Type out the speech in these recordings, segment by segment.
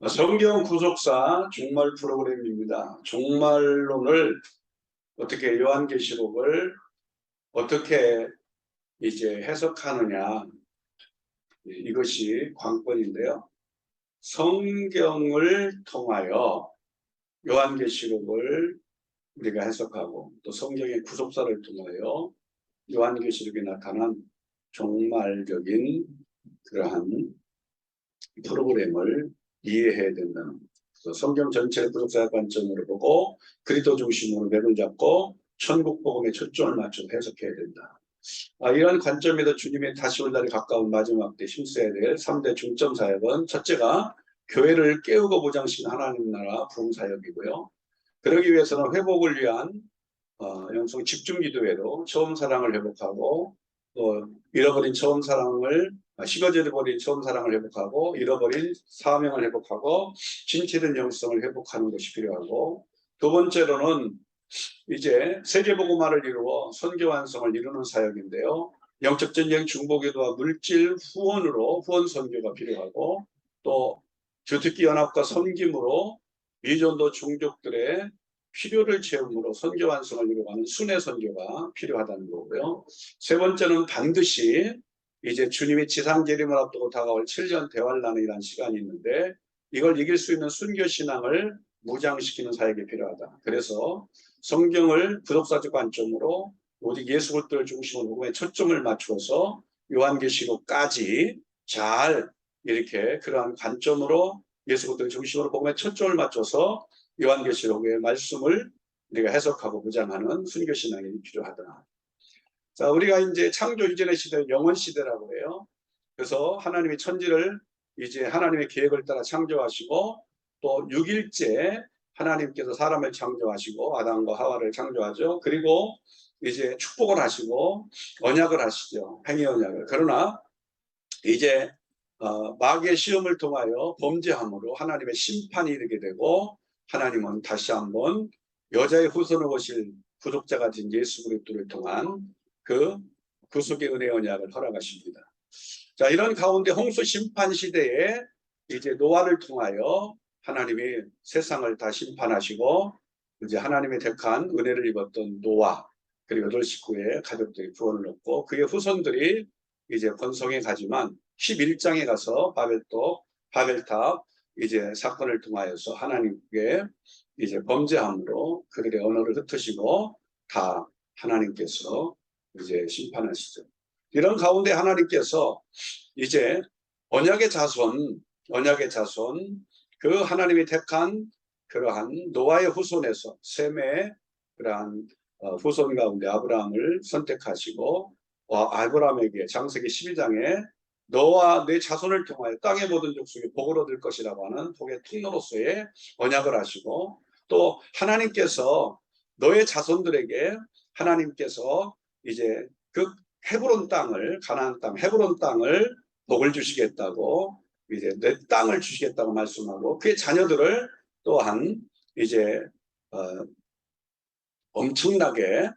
성경 구속사 종말 프로그램입니다. 종말론을 어떻게 요한계시록을 어떻게 이제 해석하느냐, 이것이 관건인데요. 성경을 통하여 요한계시록을 우리가 해석하고 또 성경의 구속사를 통하여 요한계시록에 나타난 종말적인 그러한 프로그램을 이해해야 된다는 것. 성경 전체를 구속사의 관점으로 보고 그리스도 중심으로 맥을 잡고 천국 복음에 초점을 맞춰서 해석해야 된다. 이런 관점에서 주님의 다시 올 날이 가까운 마지막 때 힘써야 될 3대 중점 사역은, 첫째가 교회를 깨우고 보장시키는 하나님 나라 부흥 사역이고요. 그러기 위해서는 회복을 위한 영성 집중 기도회로 처음 사랑을 회복하고, 또 잃어버린 처음 사랑을 식어져버린 처음 사랑을 회복하고, 잃어버린 사명을 회복하고, 진실된 영성을 회복하는 것이 필요하고, 두 번째로는 이제 세계복음화를 이루어 선교 완성을 이루는 사역인데요. 영적 전쟁 중보기도와 물질 후원으로 후원 선교가 필요하고, 또 주특기 연합과 섬김으로 미전도 종족들의 필요를 채움으로 선교 완성을 이루어가는 순회 선교가 필요하다는 거고요. 세 번째는 반드시 이제 주님의 지상 재림을 앞두고 다가올 7년 대환란이라는 시간이 있는데, 이걸 이길 수 있는 순교 신앙을 무장시키는 사역이 필요하다. 그래서 성경을 구속사적 관점으로 오직 예수 그리스도를 중심으로 복음에 초점을 맞추어서 요한계시록까지 잘 이렇게 그러한 관점으로 예수 그리스도를 중심으로 복음에 초점을 맞춰서 요한계시록의 말씀을 우리가 해석하고 무장하는 순교신앙이 필요하다. 자, 우리가 이제 창조 이전의 시대를 영원 시대라고 해요. 그래서 하나님이 천지를 이제 하나님의 계획을 따라 창조하시고, 또 6일째 하나님께서 사람을 창조하시고 아담과 하와를 창조하죠. 그리고 이제 축복을 하시고 언약을 하시죠. 행위 언약을. 그러나 이제 마귀의 시험을 통하여 범죄함으로 하나님의 심판이 이르게 되고, 하나님은 다시 한번 여자의 후손을 오실 구속자가 된 예수 그리스도를 통한 그 구속의 은혜 언약을 허락하십니다. 자, 이런 가운데 홍수 심판 시대에 이제 노아를 통하여 하나님이 세상을 다 심판하시고, 이제 하나님의 택한 은혜를 입었던 노아 그리고 8 식구의 가족들이 구원을 얻고, 그의 후손들이 이제 번성해 가지만 11장에 가서 바벨탑 이제 사건을 통하여서 하나님께 이제 범죄함으로 그들의 언어를 흩으시고 다 하나님께서 이제 심판하시죠. 이런 가운데 하나님께서 이제 언약의 자손, 그 하나님이 택한 그러한 노아의 후손에서 셈의 그러한 후손 가운데 아브라함을 선택하시고, 아브라함에게 창세기 12장에 너와 내 자손을 통하여 땅의 모든 족속이 복을 얻을 것이라고 하는 복의 통로로서의 언약을 하시고, 또 하나님께서 너의 자손들에게 하나님께서 이제 그 헤브론 땅을, 가나안 땅 헤브론 땅을 복을 주시겠다고, 이제 내 땅을 주시겠다고 말씀하고, 그의 자녀들을 또한 이제 엄청나게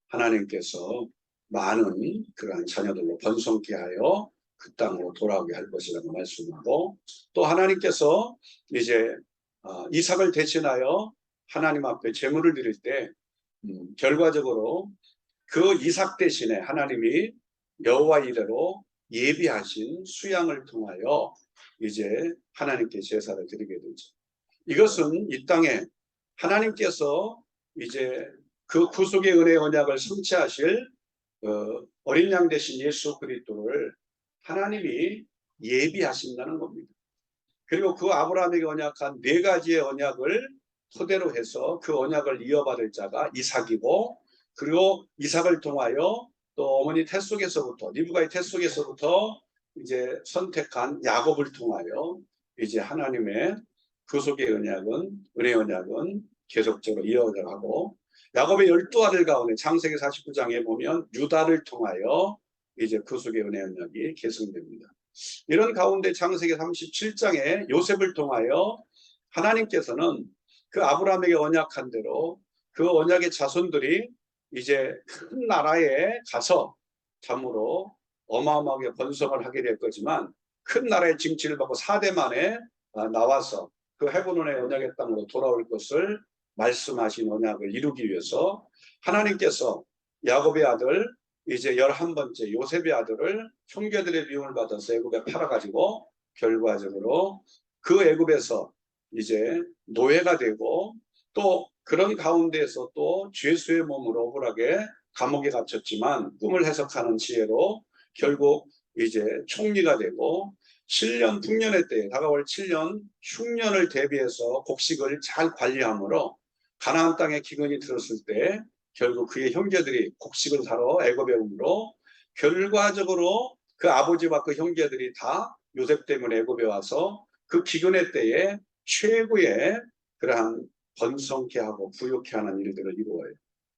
하나님께서 많은 그러한 자녀들로 번성케 하여 그 땅으로 돌아오게 할 것이라고 말씀하고, 또 하나님께서 이제 이삭을 대신하여 하나님 앞에 제물을 드릴 때 결과적으로 그 이삭 대신에 하나님이 여호와 이래로 예비하신 수양을 통하여 이제 하나님께 제사를 드리게 되죠. 이것은 이 땅에 하나님께서 이제 그 구속의 은혜의 언약을 성취하실 어린 양 대신 예수 그리스도를 하나님이 예비하신다는 겁니다. 그리고 그 아브라함에게 언약한 4가지의 언약을 토대로 해서 그 언약을 이어받을 자가 이삭이고, 그리고 이삭을 통하여 또 어머니 태 속에서부터, 리브가의 태 속에서부터 이제 선택한 야곱을 통하여 이제 하나님의 구속의 은혜 언약은 계속적으로 이어가고, 야곱의 12아들 가운데 창세기 49장에 보면 유다를 통하여 이제 구속의 은혜 언약이 계승됩니다. 이런 가운데 창세기 37장에 요셉을 통하여 하나님께서는 그 아브라함에게 언약한 대로 그 언약의 자손들이 이제 큰 나라에 가서 참으로 어마어마하게 번성을 하게 될 거지만, 큰 나라의 징치를 받고 4대 만에 나와서 그 헤브론의 언약의 땅으로 돌아올 것을 말씀하신 언약을 이루기 위해서 하나님께서 야곱의 아들 이제 11번째 요셉의 아들을 형제들의 미움을 받아서 애굽에 팔아가지고 결과적으로 그 애굽에서 이제 노예가 되고 또 그런 가운데에서 또 죄수의 몸으로 억울하게 감옥에 갇혔지만 꿈을 해석하는 지혜로 결국 이제 총리가 되고 7년 풍년의 때에 다가올 7년 흉년을 대비해서 곡식을 잘 관리함으로 가나안 땅에 기근이 들었을 때 결국 그의 형제들이 곡식을 사러 애굽에 오므로 결과적으로 그 아버지와 그 형제들이 다 요셉 때문에 애굽에 와서 그 기근의 때에 최고의 그러한 번성케 하고 부유케 하는 일들을 이루어요.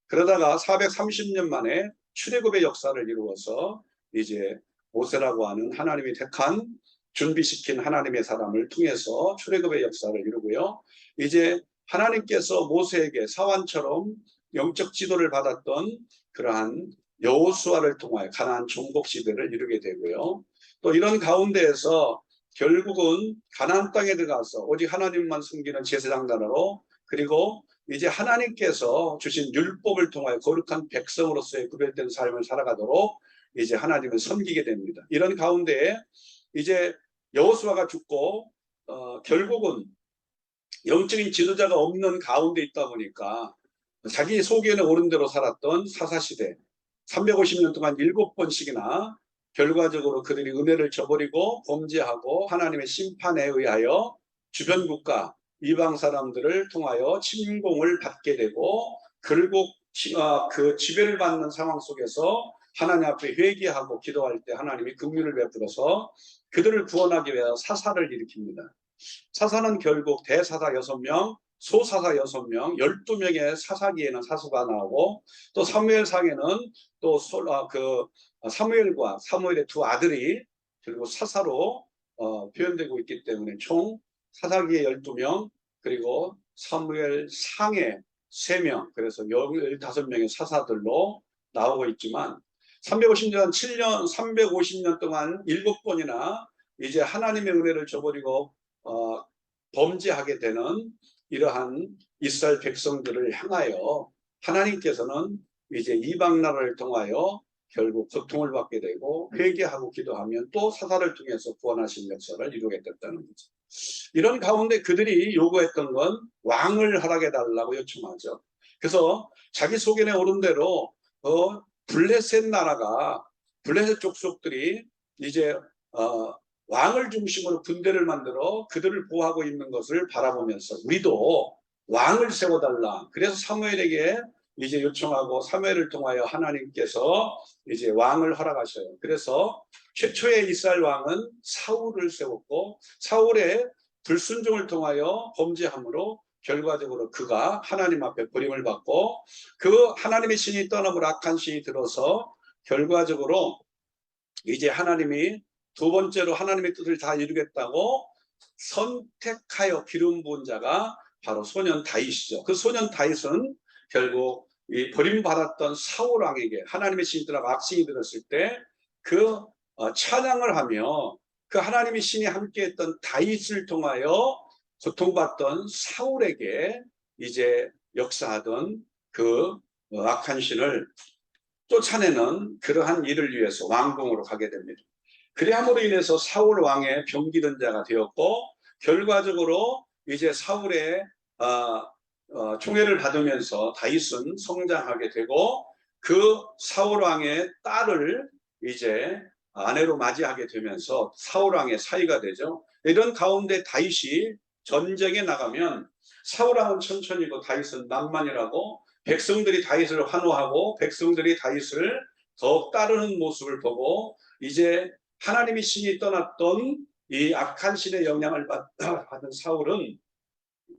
그러다가 430년 만에 출애굽의 역사를 이루어서 이제 모세라고 하는 하나님이 택한 준비시킨 하나님의 사람을 통해서 출애굽의 역사를 이루고요. 이제 하나님께서 모세에게 사환처럼 영적 지도를 받았던 그러한 여호수아를 통하여 가나안 정복 시대를 이루게 되고요. 또 이런 가운데에서 결국은 가나안 땅에 들어가서 오직 하나님만 섬기는 제사장 나라로 그리고 이제 하나님께서 주신 율법을 통하여 거룩한 백성으로서의 구별된 삶을 살아가도록 이제 하나님을 섬기게 됩니다. 이런 가운데에 이제 여호수아가 죽고 결국은 영적인 지도자가 없는 가운데 있다 보니까 자기 소견에 오른 대로 살았던 사사시대 350년 동안 7번씩이나 결과적으로 그들이 은혜를 저버리고 범죄하고 하나님의 심판에 의하여 주변 국가 이방 사람들을 통하여 침공을 받게 되고 결국 그 지배를 받는 상황 속에서 하나님 앞에 회개하고 기도할 때 하나님이 긍휼을 베풀어서 그들을 구원하기 위해서 사사를 일으킵니다. 사사는 결국 대사사 6명, 소사사 6명, 12명의 사사기에는 사수가 나오고 또 사무엘상에는 또 사무엘과 사무엘의 두 아들이 결국 사사로 표현되고 있기 때문에 총 사사기에 12명 그리고 사무엘상에 3명 그래서 15명의 사사들로 나오고 있지만 350년 동안 7번이나 이제 하나님의 은혜를 저버리고 범죄하게 되는 이러한 이스라엘 백성들을 향하여 하나님께서는 이제 이방 나라를 통하여 결국 고통을 받게 되고 회개하고 기도하면 또 사사를 통해서 구원하신 역사를 이루게 됐다는 거죠. 이런 가운데 그들이 요구했던 건 왕을 허락해 달라고 요청하죠. 그래서 자기 소견에 오른 대로 블레셋 나라가 블레셋 족속들이 이제 왕을 중심으로 군대를 만들어 그들을 보호하고 있는 것을 바라보면서 우리도 왕을 세워달라. 그래서 사무엘에게 이제 요청하고 사무엘을 통하여 하나님께서 이제 왕을 허락하셔요. 그래서 최초의 이스라엘 왕은 사울을 세웠고 사울의 불순종을 통하여 범죄함으로 결과적으로 그가 하나님 앞에 버림을 받고 그 하나님의 신이 떠남으로 악한 신이 들어서 결과적으로 이제 하나님이 두 번째로 하나님의 뜻을 다 이루겠다고 선택하여 기름 부은 자가 바로 소년 다윗이죠. 그 소년 다윗은 결국 이 버림받았던 사울 왕에게 하나님의 신이 들어가 악신이 들었을 때 그 찬양을 하며 그 하나님의 신이 함께했던 다윗을 통하여 고통받던 사울에게 이제 역사하던 그 악한 신을 쫓아내는 그러한 일을 위해서 왕궁으로 가게 됩니다. 그리함으로 인해서 사울 왕의 병기던 자가 되었고 결과적으로 이제 사울의 총애를 받으면서 다윗은 성장하게 되고 그 사울 왕의 딸을 이제 아내로 맞이하게 되면서 사울 왕의 사위가 되죠. 이런 가운데 다윗이 전쟁에 나가면 사울 왕은 천천히고 다윗은 낭만이라고 백성들이 다윗을 환호하고 백성들이 다윗을 더욱 따르는 모습을 보고 이제 하나님의 신이 떠났던 이 악한 신의 영향을 받은 사울은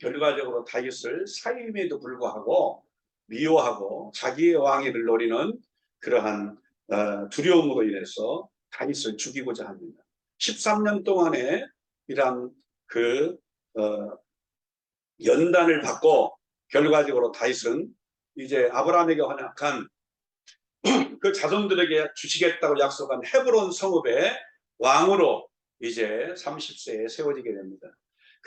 결과적으로 다윗을 사임에도 불구하고 미워하고 자기의 왕위를 노리는 그러한 두려움으로 인해서 다윗을 죽이고자 합니다. 13년 동안의 이러한 그 연단을 받고 결과적으로 다윗은 이제 아브라함에게 허락한 그 자손들에게 주시겠다고 약속한 헤브론 성읍의 왕으로 이제 30세에 세워지게 됩니다.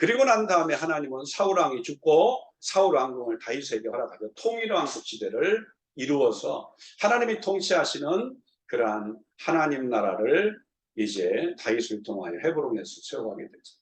그리고 난 다음에 하나님은 사울 왕이 죽고 사울 왕궁을 다윗에게 허락하여 통일왕국 시대를 이루어서 하나님이 통치하시는 그러한 하나님 나라를 이제 다윗을 통하여 헤브론에서 세워가게 되죠.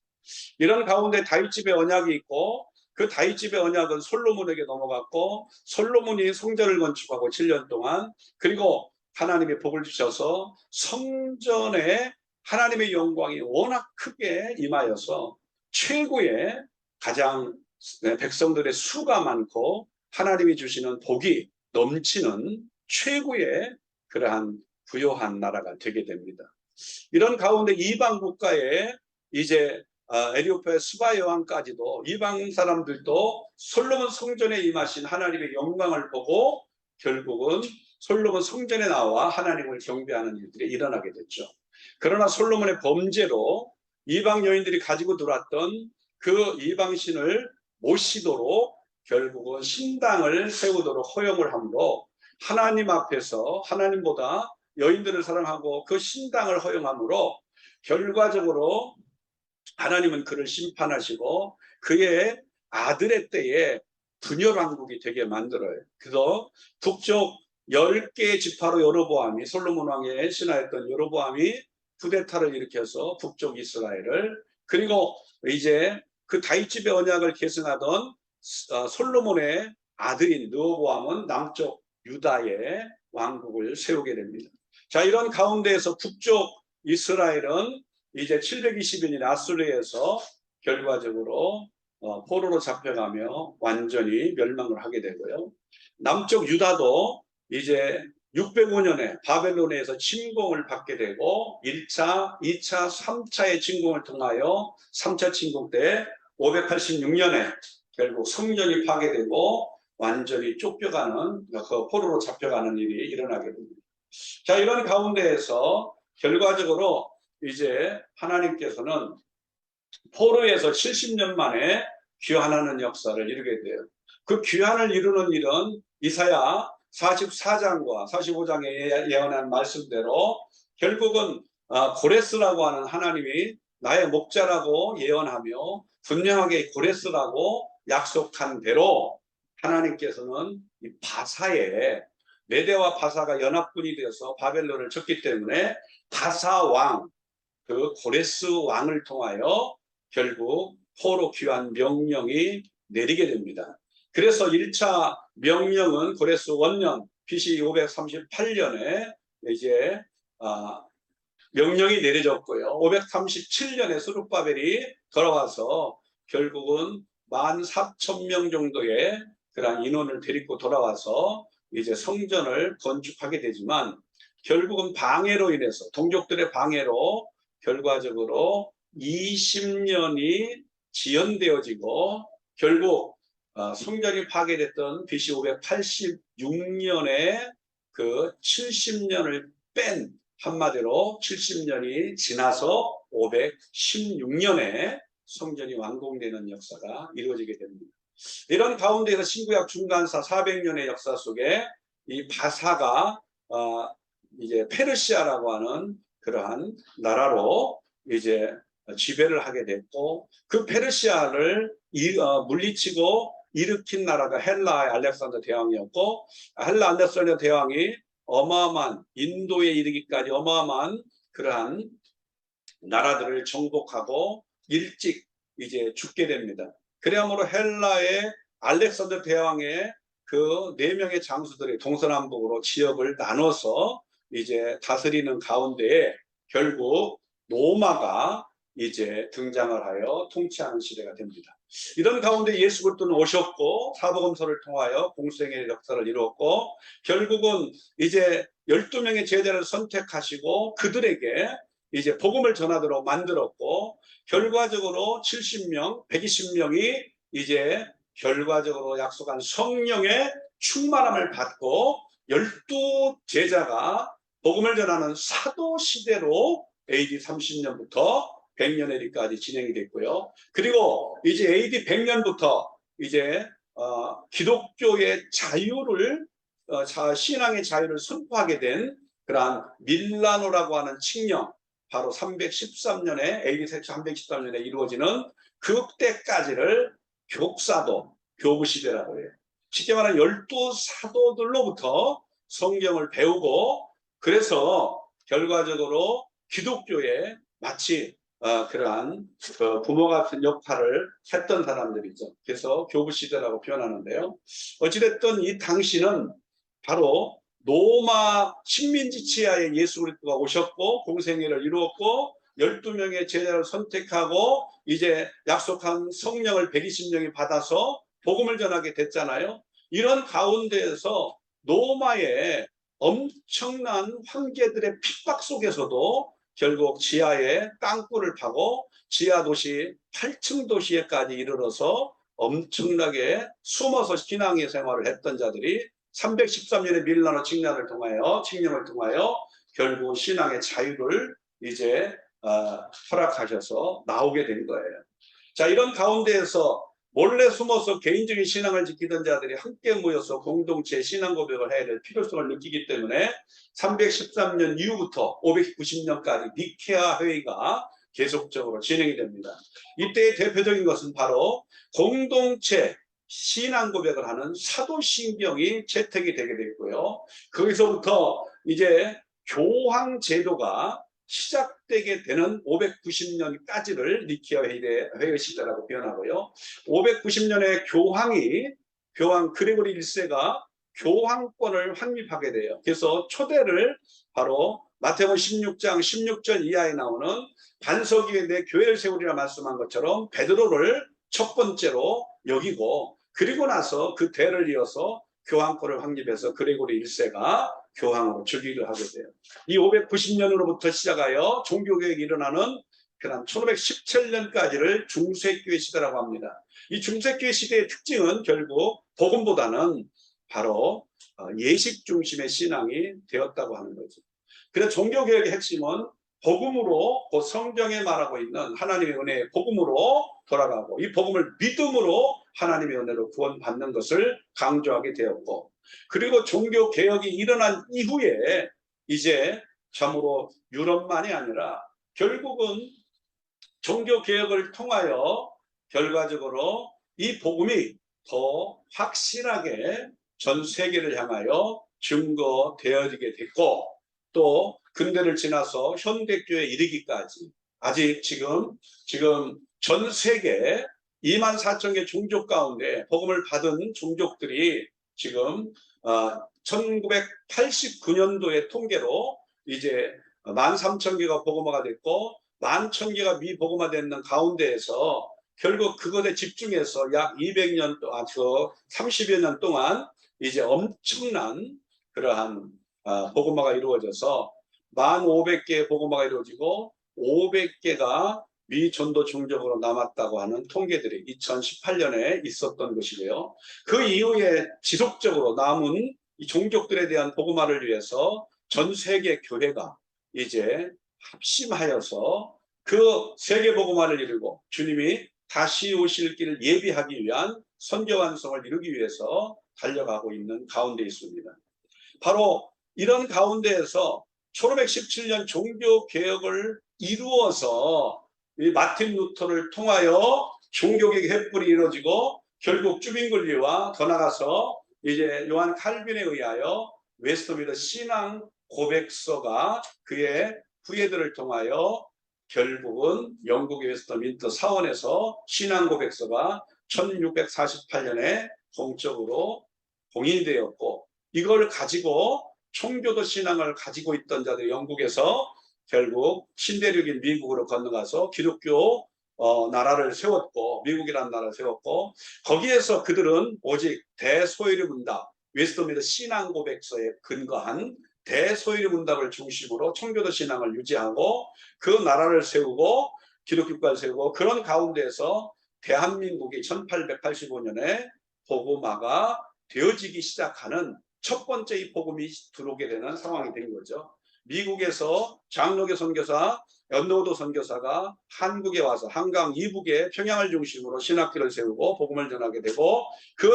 이런 가운데 다윗 집의 언약이 있고 그 다윗 집의 언약은 솔로몬에게 넘어갔고 솔로몬이 성전을 건축하고 7년 동안 그리고 하나님의 복을 주셔서 성전에 하나님의 영광이 워낙 크게 임하여서 최고의 가장 백성들의 수가 많고 하나님이 주시는 복이 넘치는 최고의 그러한 부요한 나라가 되게 됩니다. 이런 가운데 이방 국가에 이제 에티오피아 스바 여왕까지도 이방 사람들도 솔로몬 성전에 임하신 하나님의 영광을 보고 결국은 솔로몬 성전에 나와 하나님을 경배하는 일들이 일어나게 됐죠. 그러나 솔로몬의 범죄로 이방 여인들이 가지고 들어왔던 그 이방신을 모시도록 결국은 신당을 세우도록 허용을 함으로 하나님 앞에서 하나님보다 여인들을 사랑하고 그 신당을 허용함으로 결과적으로 하나님은 그를 심판하시고 그의 아들의 때에 분열왕국이 되게 만들어요. 그래서 북쪽 10개의 지파로 여로보암이 솔로몬 왕의 신하였던 여로보암이 쿠데타를 일으켜서 북쪽 이스라엘을 그리고 이제 그 다윗 집의 언약을 계승하던 솔로몬의 아들인 르호보암은 남쪽 유다의 왕국을 세우게 됩니다. 자, 이런 가운데에서 북쪽 이스라엘은 이제 720년이 아수르에서 결과적으로 포로로 잡혀가며 완전히 멸망을 하게 되고요. 남쪽 유다도 이제 605년에 바벨론에서 침공을 받게 되고 1차, 2차, 3차의 침공을 통하여 3차 침공 때 586년에 결국 성전이 파괴되고 완전히 쫓겨가는 그 포로로 잡혀가는 일이 일어나게 됩니다. 자, 이런 가운데에서 결과적으로 이제 하나님께서는 포로에서 70년 만에 귀환하는 역사를 이루게 돼요. 그 귀환을 이루는 일은 이사야 44장과 45장에 예언한 말씀대로 결국은 고레스라고 하는 하나님이 나의 목자라고 예언하며 분명하게 고레스라고 약속한 대로 하나님께서는 이 바사에 메대와 바사가 연합군이 되어서 바벨론을 쳤기 때문에 바사 왕, 그 고레스 왕을 통하여 결국 포로 귀환 명령이 내리게 됩니다. 그래서 1차 명령은 고레스 원년 BC 538년에 이제 명령이 내려졌고요. 537년에 스룹바벨이 돌아와서 결국은 14,000명 정도의 그런 인원을 데리고 돌아와서 이제 성전을 건축하게 되지만 결국은 방해로 인해서 동족들의 방해로 결과적으로 20년이 지연되어지고 결국 성전이 파괴됐던 BC 586년에 그 70년을 뺀 한마디로 70년이 지나서 516년에 성전이 완공되는 역사가 이루어지게 됩니다. 이런 가운데서 신구약 중간사 400년의 역사 속에 이 바사가 이제 페르시아라고 하는 그러한 나라로 이제 지배를 하게 됐고 그 페르시아를 물리치고 일으킨 나라가 헬라의 알렉산더 대왕이었고 헬라 알렉산더 대왕이 어마어마한 인도에 이르기까지 어마어마한 그러한 나라들을 정복하고 일찍 이제 죽게 됩니다. 그러므로 헬라의 알렉산더 대왕의 그 4명의 장수들이 동서남북으로 지역을 나눠서 이제 다스리는 가운데에 결국 로마가 이제 등장을 하여 통치하는 시대가 됩니다. 이런 가운데 예수 그리스도는 오셨고 사복음서를 통하여 공생의 역사를 이루었고 결국은 이제 12명의 제자를 선택하시고 그들에게 이제 복음을 전하도록 만들었고 결과적으로 70명, 120명이 이제 결과적으로 약속한 성령의 충만함을 받고 12제자가 복음을 전하는 사도 시대로 AD 30년부터 100년에까지 진행이 됐고요. 그리고 이제 AD 100년부터 이제 기독교의 자유를 신앙의 자유를 선포하게 된 그러한 밀라노라고 하는 칙령 바로 313년에 AD 313년에 이루어지는 그때까지를 교사도 교부 시대라고 해요. 쉽게 말하면 12사도들로부터 성경을 배우고 그래서 결과적으로 기독교에 마치 그러한 부모 같은 역할을 했던 사람들이죠. 그래서 교부 시대라고 표현하는데요. 어찌됐든 이 당시는 바로 로마 식민지 치하에 예수 그리스도가 오셨고 공생애를 이루었고 12명의 제자를 선택하고 이제 약속한 성령을 120명이 받아서 복음을 전하게 됐잖아요. 이런 가운데에서 로마의 엄청난 황제들의 핍박 속에서도 결국 지하에 땅굴을 파고 지하 도시 8층 도시에까지 이르러서 엄청나게 숨어서 신앙의 생활을 했던 자들이 313년의 밀라노 칙령을 통하여 결국 신앙의 자유를 이제 허락하셔서 나오게 된 거예요. 자, 이런 가운데에서 몰래 숨어서 개인적인 신앙을 지키던 자들이 함께 모여서 공동체 신앙 고백을 해야 될 필요성을 느끼기 때문에 313년 이후부터 590년까지 니케아 회의가 계속적으로 진행이 됩니다. 이때의 대표적인 것은 바로 공동체 신앙 고백을 하는 사도신경이 채택이 되게 됐고요. 거기서부터 이제 교황 제도가 시작되게 되는 590년까지를 니케아 회의 시대라고 표현하고요. 590년에 교황 그레고리 1세가 교황권을 확립하게 돼요. 그래서 초대를 바로 마태복음 16장 16절 이하에 나오는 반석 위에 내 교회를 세우리라 말씀한 것처럼 베드로를 첫 번째로 여기고 그리고 나서 그 대를 이어서 교황권을 확립해서 그레고리 1세가 교황으로 즉위를 하게 돼요. 이 590년으로부터 시작하여 종교개혁이 일어나는 그다음 1517년까지를 중세교회 시대라고 합니다. 이 중세교회 시대의 특징은 결국 복음보다는 바로 예식 중심의 신앙이 되었다고 하는 거죠. 그래서 종교개혁의 핵심은 복음으로 그 성경에 말하고 있는 하나님의 은혜의 복음으로 돌아가고 이 복음을 믿음으로 하나님의 은혜로 구원받는 것을 강조하게 되었고 그리고 종교개혁이 일어난 이후에 이제 참으로 유럽만이 아니라 결국은 종교개혁을 통하여 결과적으로 이 복음이 더 확실하게 전 세계를 향하여 증거되어지게 됐고 또 근대를 지나서 현대교에 이르기까지 아직 지금 전 세계 24,000개 종족 가운데 복음을 받은 종족들이 지금 1989년도의 통계로 이제 13,000개가 복음화가 됐고 11,000개가 미복음화되는 가운데에서 결국 그것에 집중해서 약 200년 동안 30여 년 동안 이제 엄청난 그러한 복음화가 이루어져서 1,500개의 복음화가 이루어지고 500개가 미전도 종족으로 남았다고 하는 통계들이 2018년에 있었던 것이고요. 그 이후에 지속적으로 남은 이 종족들에 대한 복음화를 위해서 전 세계 교회가 이제 합심하여서 그 세계 복음화를 이루고 주님이 다시 오실 길을 예비하기 위한 선교 완성을 이루기 위해서 달려가고 있는 가운데 있습니다. 바로 이런 가운데에서 1517년 종교개혁을 이루어서 이 마틴 루터를 통하여 종교개혁 횃불이 이루어지고 결국 쭈빙글리와 더 나가서 이제 요한 칼빈에 의하여 웨스트민스터 신앙 고백서가 그의 후예들을 통하여 결국은 영국의 웨스트민스터 사원에서 신앙 고백서가 1648년에 공적으로 공인이 되었고 이걸 가지고 총교도 신앙을 가지고 있던 자들이 영국에서 결국 신대륙인 미국으로 건너가서 기독교 나라를 세웠고 미국이라는 나라를 세웠고 거기에서 그들은 오직 대소요리 문답 웨스트민스터 신앙 고백서에 근거한 대소요리 문답을 중심으로 총교도 신앙을 유지하고 그 나라를 세우고 기독교국가를 세우고 그런 가운데에서 대한민국이 1885년에 복음화가 되어지기 시작하는 첫 번째 이 복음이 들어오게 되는 상황이 된 거죠. 미국에서 장로교 선교사, 연도도 선교사가 한국에 와서 한강 이북에 평양을 중심으로 신학교를 세우고 복음을 전하게 되고 그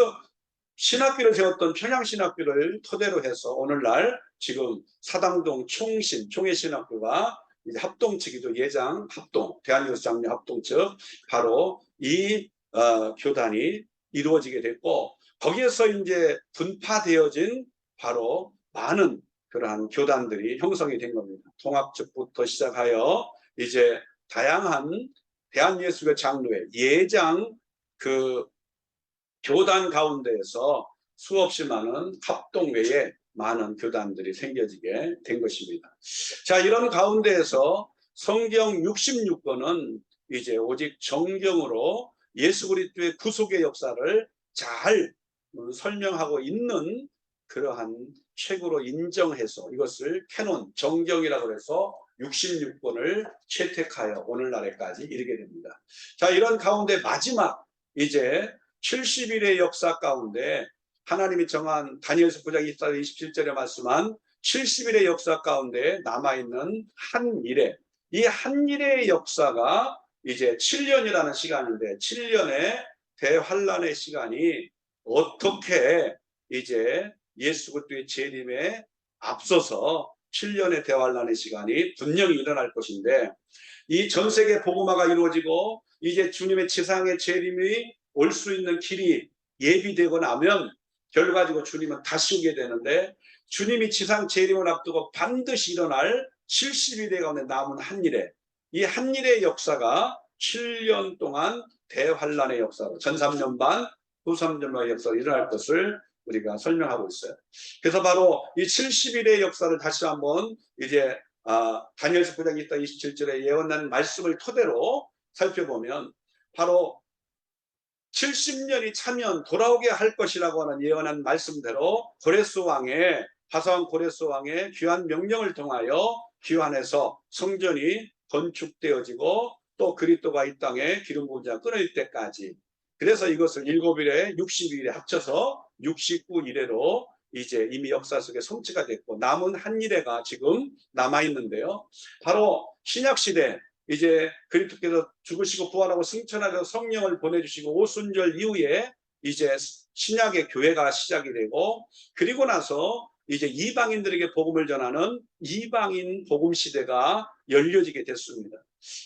신학교를 세웠던 평양신학교를 토대로 해서 오늘날 지금 사당동 총회신학교가 이제 합동 측이죠. 예장 합동, 대한예수 장로 합동 측, 바로 이 교단이 이루어지게 됐고, 거기에서 이제 분파되어진 바로 많은 그러한 교단들이 형성이 된 겁니다. 통합 측부터 시작하여 이제 다양한 대한예수교 장로회 예장 그 교단 가운데에서 수없이 많은 합동 외에 많은 교단들이 생겨지게 된 것입니다. 자, 이런 가운데에서 성경 66권은 이제 오직 정경으로 예수 그리스도의 구속의 역사를 잘 설명하고 있는 그러한 책으로 인정해서 이것을 캐논 정경이라고 해서 66권을 채택하여 오늘날에까지 이르게 됩니다. 자, 이런 가운데 마지막 이제 70일의 역사 가운데 하나님이 정한 다니엘서 9장 24절 27절에 말씀한 70일의 역사 가운데 남아있는 한 일에, 이 한 일의 역사가 이제 7년이라는 시간인데 7년의 대환란의 시간이 어떻게 이제 예수 그리스도의 재림에 앞서서 7년의 대환란의 시간이 분명히 일어날 것인데, 이 전 세계 복음화가 이루어지고 이제 주님의 지상의 재림이 올 수 있는 길이 예비되고 나면 결과적으로 주님은 다시 오게 되는데, 주님이 지상 재림을 앞두고 반드시 일어날 70일의 가운데 남은 한 일에, 이 한 일의 역사가 7년 동안 대환란의 역사로 전 3년 반, 후 3년 반의 역사로 일어날 것을 우리가 설명하고 있어요. 그래서 바로 이 70일의 역사를 다시 한번 이제 다니엘서 9장 27절에 예언한 말씀을 토대로 살펴보면, 바로 70년이 차면 돌아오게 할 것이라고 하는 예언한 말씀대로 고레스 왕의 화사왕 고레스 왕의 귀환 명령을 통하여 귀환해서 성전이 건축되어지고 또 그리스도가 이 땅에 기름 부은 자 끊어질 때까지, 그래서 이것을 7일에 60일에 합쳐서 69일에로 이제 이미 역사 속에 성취가 됐고, 남은 한 일회가 지금 남아있는데요. 바로 신약시대 이제 그리스도께서 죽으시고 부활하고 승천하셔서 성령을 보내주시고 오순절 이후에 이제 신약의 교회가 시작이 되고, 그리고 나서 이제 이방인들에게 복음을 전하는 이방인 복음 시대가 열려지게 됐습니다.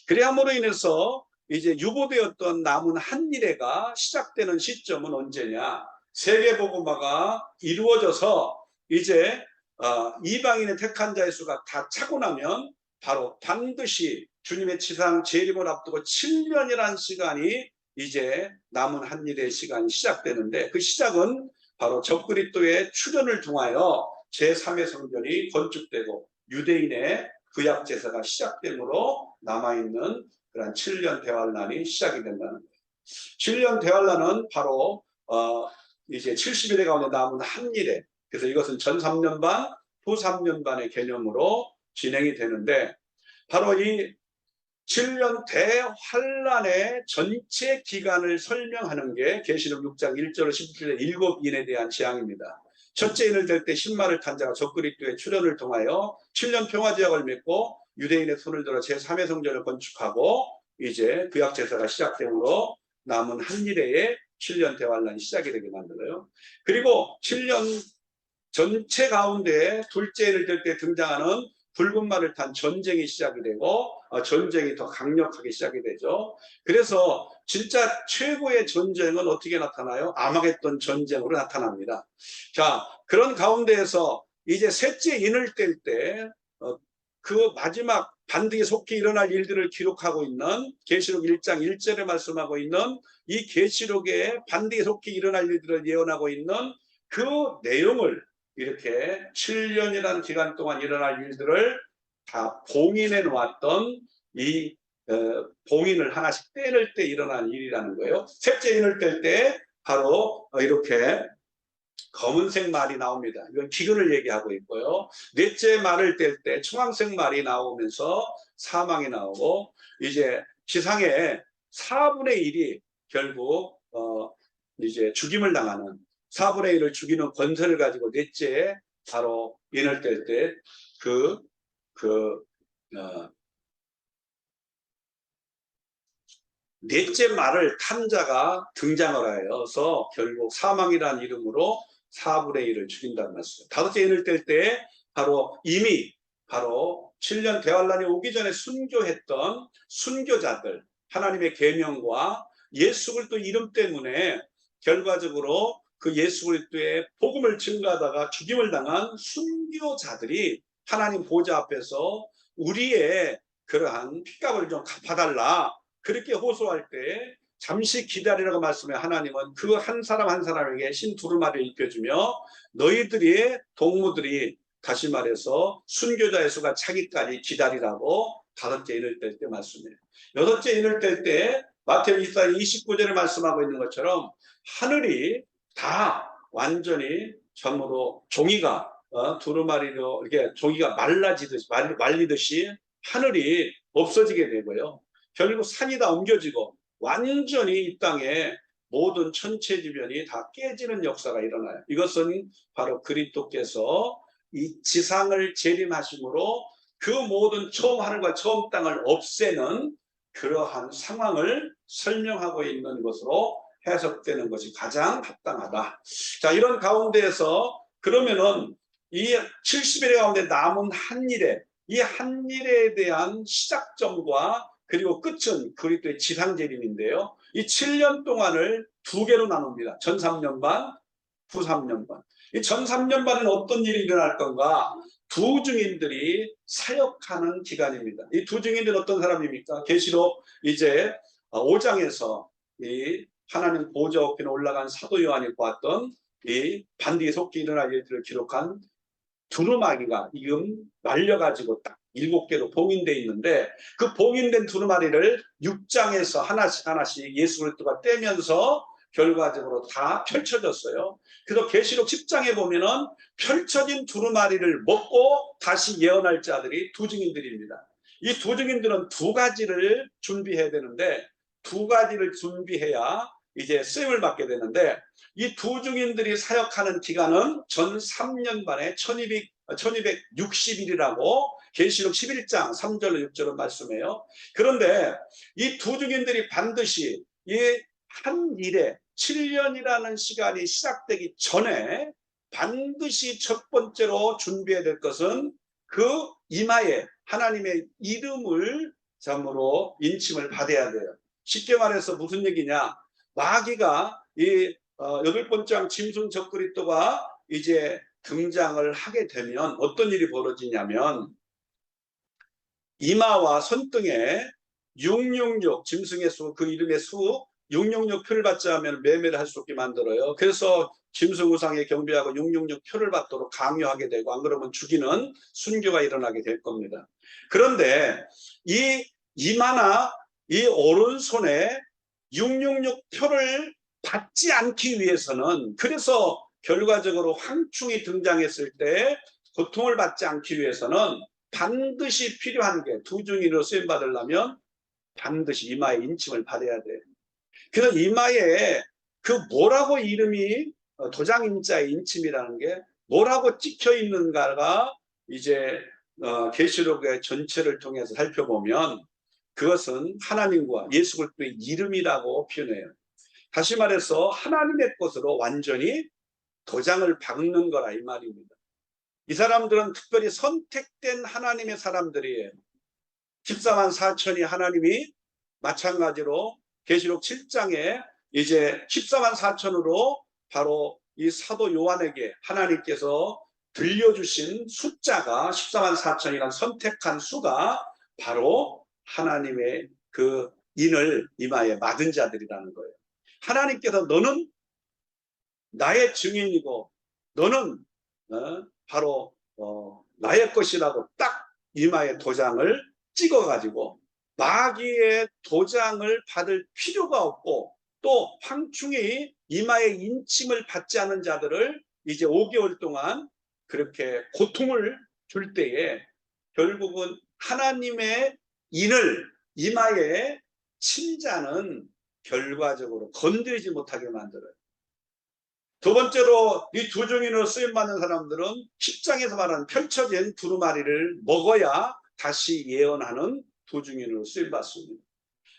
그래함으로 인해서 이제 유보되었던 남은 한 일회가 시작되는 시점은 언제냐? 세계 복음화가 이루어져서 이제 이방인의 택한 자의 수가 다 차고 나면 바로 반드시 주님의 지상 재림을 앞두고 7년이라는 시간이 이제 남은 한 일의 시간이 시작되는데, 그 시작은 바로 적그리스도의 출현을 통하여 제3의 성전이 건축되고 유대인의 구약 제사가 시작되므로 남아있는 그런 7년 대환란이 시작이 된다는 거예요. 7년 대환란은 바로 이제 70일의 가운데 남은 한 일에, 그래서 이것은 전 3년 반, 후 3년 반의 개념으로 진행이 되는데, 바로 이 7년 대환란의 전체 기간을 설명하는 게 계시록 6장 1절로 10절의 7인에 대한 재앙입니다. 첫째 인을 될 때 신발을 탄 자가 적그리스도의 출현을 통하여 7년 평화제약을 맺고 유대인의 손을 들어 제3의 성전을 건축하고 이제 구약 제사가 시작되므로 남은 한 일회에 7년 대환란이 시작이 되게 만들어요. 그리고 7년 전체 가운데 둘째 인을 될 때 등장하는 붉은 말을 탄 전쟁이 시작이 되고 전쟁이 더 강력하게 시작이 되죠. 그래서 진짜 최고의 전쟁은 어떻게 나타나요? 아마겟돈 전쟁으로 나타납니다. 자, 그런 가운데에서 이제 셋째 인을 뗄 때 그 마지막 반드시 속히 일어날 일들을 기록하고 있는 계시록 1장 1절에 말씀하고 있는 이 계시록에 반드시 속히 일어날 일들을 예언하고 있는 그 내용을 이렇게 7년이라는 기간 동안 일어날 일들을 다 봉인해 놓았던 이 봉인을 하나씩 떼낼 때 일어난 일이라는 거예요. 셋째 인을 뗄 때 바로 이렇게 검은색 말이 나옵니다. 이건 기근을 얘기하고 있고요. 넷째 말을 뗄 때 청황색 말이 나오면서 사망이 나오고, 이제 지상에 4분의 1이 결국 이제 죽임을 당하는 4분의 1을 죽이는 권세를 가지고 넷째 바로 인을 뗄 때 넷째 말을 탄 자가 등장을 해서 결국 사망이라는 이름으로 4분의 1을 죽인다는 말씀. 다섯째 인을 뗄 때 바로 이미 바로 7년 대환란이 오기 전에 순교했던 순교자들, 하나님의 계명과 예수 그리스도 이름 때문에 결과적으로 그 예수 그리스도의 복음을 증거하다가 죽임을 당한 순교자들이 하나님 보좌 앞에서 우리의 그러한 핏값을 좀 갚아달라, 그렇게 호소할 때 잠시 기다리라고 말씀해 하나님은 그 한 사람 한 사람에게 신 두루마리를 입혀주며 너희들의 동무들이, 다시 말해서 순교자의 수가 차기까지 기다리라고 5째 인을 뗄 때 말씀해요. 6째 인을 뗄 때 마태복음 24장 29절에 말씀하고 있는 것처럼 하늘이 다 완전히 전으로 종이가 두루마리로 이렇게 종이가 말리듯이 하늘이 없어지게 되고요. 결국 산이 다 옮겨지고 완전히 이 땅에 모든 천체 지변이 다 깨지는 역사가 일어나요. 이것은 바로 그리스도께서 이 지상을 재림하심으로 그 모든 처음 하늘과 처음 땅을 없애는 그러한 상황을 설명하고 있는 것으로 해석되는 것이 가장 합당하다. 자, 이런 가운데에서 그러면은 이 70일의 가운데 남은 한 일에, 이 한 일에 대한 시작점과 그리고 끝은 그리스도의 지상재림인데요. 이 7년 동안을 2개로 나눕니다. 전 3년 반, 후 3년 반. 이 전 3년 반은 어떤 일이 일어날 건가? 두 증인들이 사역하는 기간입니다. 이 두 증인들은 어떤 사람입니까? 계시록 이제 5장에서 이 하나님 보좌 높이 올라간 사도 요한이 보았던 이 반드시 속히 일어날 일들을 기록한 두루마기가 지금 말려가지고 딱 7개로 봉인되어 있는데, 그 봉인된 두루마리를 6장에서 하나씩 예수 그리스도가 떼면서 결과적으로 다 펼쳐졌어요. 그래서 계시록 10장에 보면은 펼쳐진 두루마리를 먹고 다시 예언할 자들이 두 증인들입니다. 이 두 증인들은 2가지를 준비해야 되는데, 2가지를 준비해야 이제 쓰임을 받게 되는데, 이 두 증인들이 사역하는 기간은 전 3년 반에 1260일이라고 계시록 11장 3절로 6절은 말씀해요. 그런데 이 두 증인들이 반드시 이 한 일에 7년이라는 시간이 시작되기 전에 반드시 첫 번째로 준비해야 될 것은 그 이마에 하나님의 이름을 참으로 인침을 받아야 돼요. 쉽게 말해서 무슨 얘기냐? 마귀가 이 8번째 왕 짐승 적그리스도가 이제 등장을 하게 되면 어떤 일이 벌어지냐면, 이마와 손등에 666 짐승의 수, 그 이름의 수 666 표를 받지 않으면 매매를 할 수 없게 만들어요. 그래서 짐승 우상에 경배하고 666 표를 받도록 강요하게 되고, 안 그러면 죽이는 순교가 일어나게 될 겁니다. 그런데 이 이마나 이 오른손에 666 표를 받지 않기 위해서는, 그래서 결과적으로 황충이 등장했을 때 고통을 받지 않기 위해서는 반드시 필요한 게, 두 증인으로 쓰임 받으려면 반드시 이마에 인침을 받아야 돼요. 그래서 이마에 그 뭐라고 이름이 도장 인자의 인침이라는 게 뭐라고 찍혀 있는가가 이제 계시록의 전체를 통해서 살펴보면 그것은 하나님과 예수 그리스도의 이름이라고 표현해요. 다시 말해서 하나님의 것으로 완전히 도장을 박는 거라 이 말입니다. 이 사람들은 특별히 선택된 하나님의 사람들이에요. 14만 4천이 하나님이 마찬가지로 계시록 7장에 이제 14만 4천으로 바로 이 사도 요한에게 하나님께서 들려주신 숫자가 14만 4천이란 선택한 수가 바로 하나님의 그 인을 이마에 맞은 자들이라는 거예요. 하나님께서 너는 나의 증인이고 너는 바로 나의 것이라고 딱 이마에 도장을 찍어가지고 마귀의 도장을 받을 필요가 없고, 또 황충이 이마에 인침을 받지 않은 자들을 이제 5개월 동안 그렇게 고통을 줄 때에 결국은 하나님의 인을 이마에 친 자는 결과적으로 건드리지 못하게 만들어요. 두 번째로 이 두 증인으로 쓰임받는 사람들은 10장에서 말하는 펼쳐진 두루마리를 먹어야 다시 예언하는 두 증인으로 쓰임받습니다.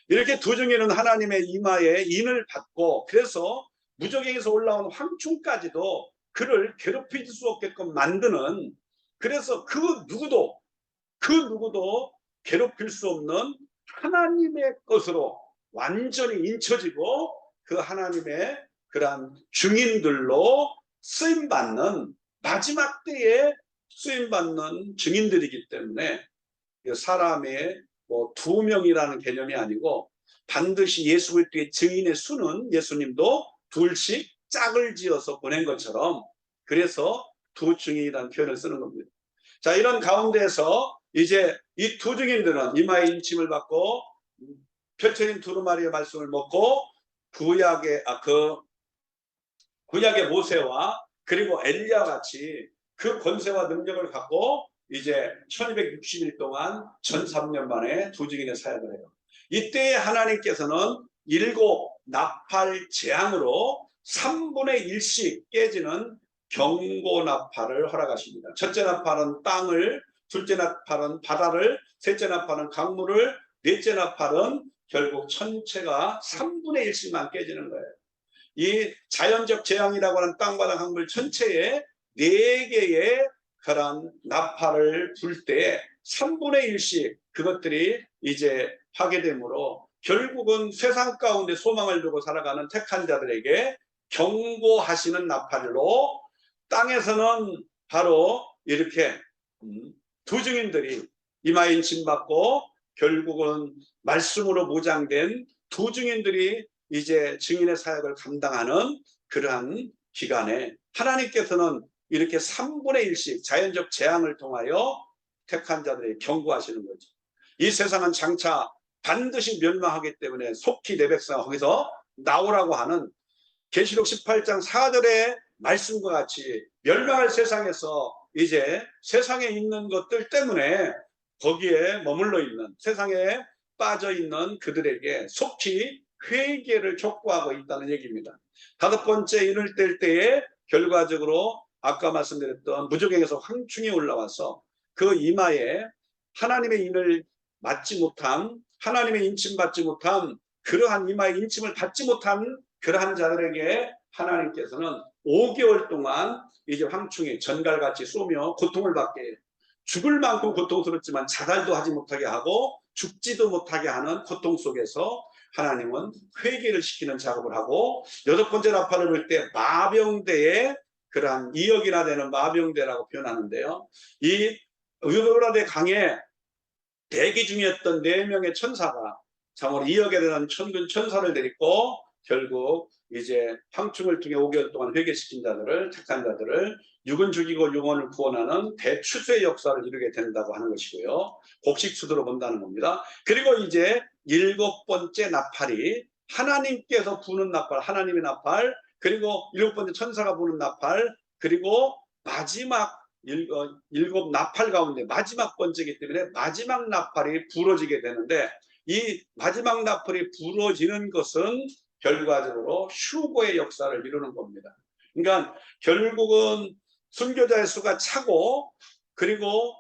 이렇게 두 증인은 하나님의 이마에 인을 받고, 그래서 무적행에서 올라온 황충까지도 그를 괴롭힐 수 없게끔 만드는, 그래서 그 누구도 그 누구도 괴롭힐 수 없는 하나님의 것으로 완전히 인쳐지고 그 하나님의 그러한 증인들로 쓰임받는 마지막 때에 쓰임받는 증인들이기 때문에 사람의 뭐 2명이라는 개념이 아니고 반드시 예수 그리스도의 증인의 수는 예수님도 둘씩 짝을 지어서 보낸 것처럼 그래서 두 증인이라는 표현을 쓰는 겁니다. 자, 이런 가운데서 이제 이 두 증인들은 이마에 인침을 받고 펼쳐진 두루마리의 말씀을 먹고 구약의 모세와 그리고 엘리야 같이 그 권세와 능력을 갖고 이제 1260일 동안 1300년 만에 두 증인의 사역을 해요. 이때 하나님께서는 7 나팔 재앙으로 3분의 1씩 깨지는 경고 나팔을 허락하십니다. 첫째 나팔은 땅을, 둘째 나팔은 바다를, 셋째 나팔은 강물을, 넷째 나팔은 결국 천체가 3분의 1씩만 깨지는 거예요. 이 자연적 재앙이라고 하는 땅바다 강물 전체에 4개의 그런 나팔을 불 때 3분의 1씩 그것들이 이제 파괴되므로 결국은 세상 가운데 소망을 두고 살아가는 택한 자들에게 경고하시는 나팔로 땅에서는 바로 이렇게 두 증인들이 이마에 인침받고 결국은 말씀으로 무장된 두 증인들이 이제 증인의 사역을 감당하는 그러한 기간에 하나님께서는 이렇게 3분의 1씩 자연적 재앙을 통하여 택한 자들에게 경고하시는 거죠. 이 세상은 장차 반드시 멸망하기 때문에 속히 내 백성아 거기서 나오라고 하는 계시록 18장 4절의 말씀과 같이 멸망할 세상에서 이제 세상에 있는 것들 때문에 거기에 머물러 있는 세상에 빠져 있는 그들에게 속히 회개를 촉구하고 있다는 얘기입니다. 5번째 인을 뗄 때에 결과적으로 아까 말씀드렸던 무저갱에서 황충이 올라와서 그 이마에 하나님의 인을 맞지 못한 하나님의 인침 받지 못한 그러한 이마에 인침을 받지 못한 그러한 자들에게 하나님께서는 5개월 동안 이제 황충이 전갈같이 쏘며 고통을 받게 해요. 죽을 만큼 고통스럽지만 자살도 하지 못하게 하고 죽지도 못하게 하는 고통 속에서 하나님은 회개를 시키는 작업을 하고 6번째 나팔을 불 때 마병대의 그러한 2억이나 되는 마병대라고 표현하는데요. 이 유브라데 강에 대기 중이었던 4명의 천사가 참으로 2억에 되는 천군 천사를 데리고 결국 이제 황충을 통해 5개월 동안 회개시킨 자들을 택한 자들을 육은 죽이고 영혼을 구원하는 대추수의 역사를 이루게 된다고 하는 것이고요. 곡식수도로 본다는 겁니다. 그리고 이제 7번째 나팔이 하나님께서 부는 나팔, 하나님의 나팔, 그리고 7번째 천사가 부는 나팔, 그리고 마지막 7 나팔 가운데 마지막 번째이기 때문에 마지막 나팔이 부러지게 되는데 이 마지막 나팔이 부러지는 것은 결과적으로 휴거의 역사를 이루는 겁니다. 그러니까 결국은 순교자의 수가 차고 그리고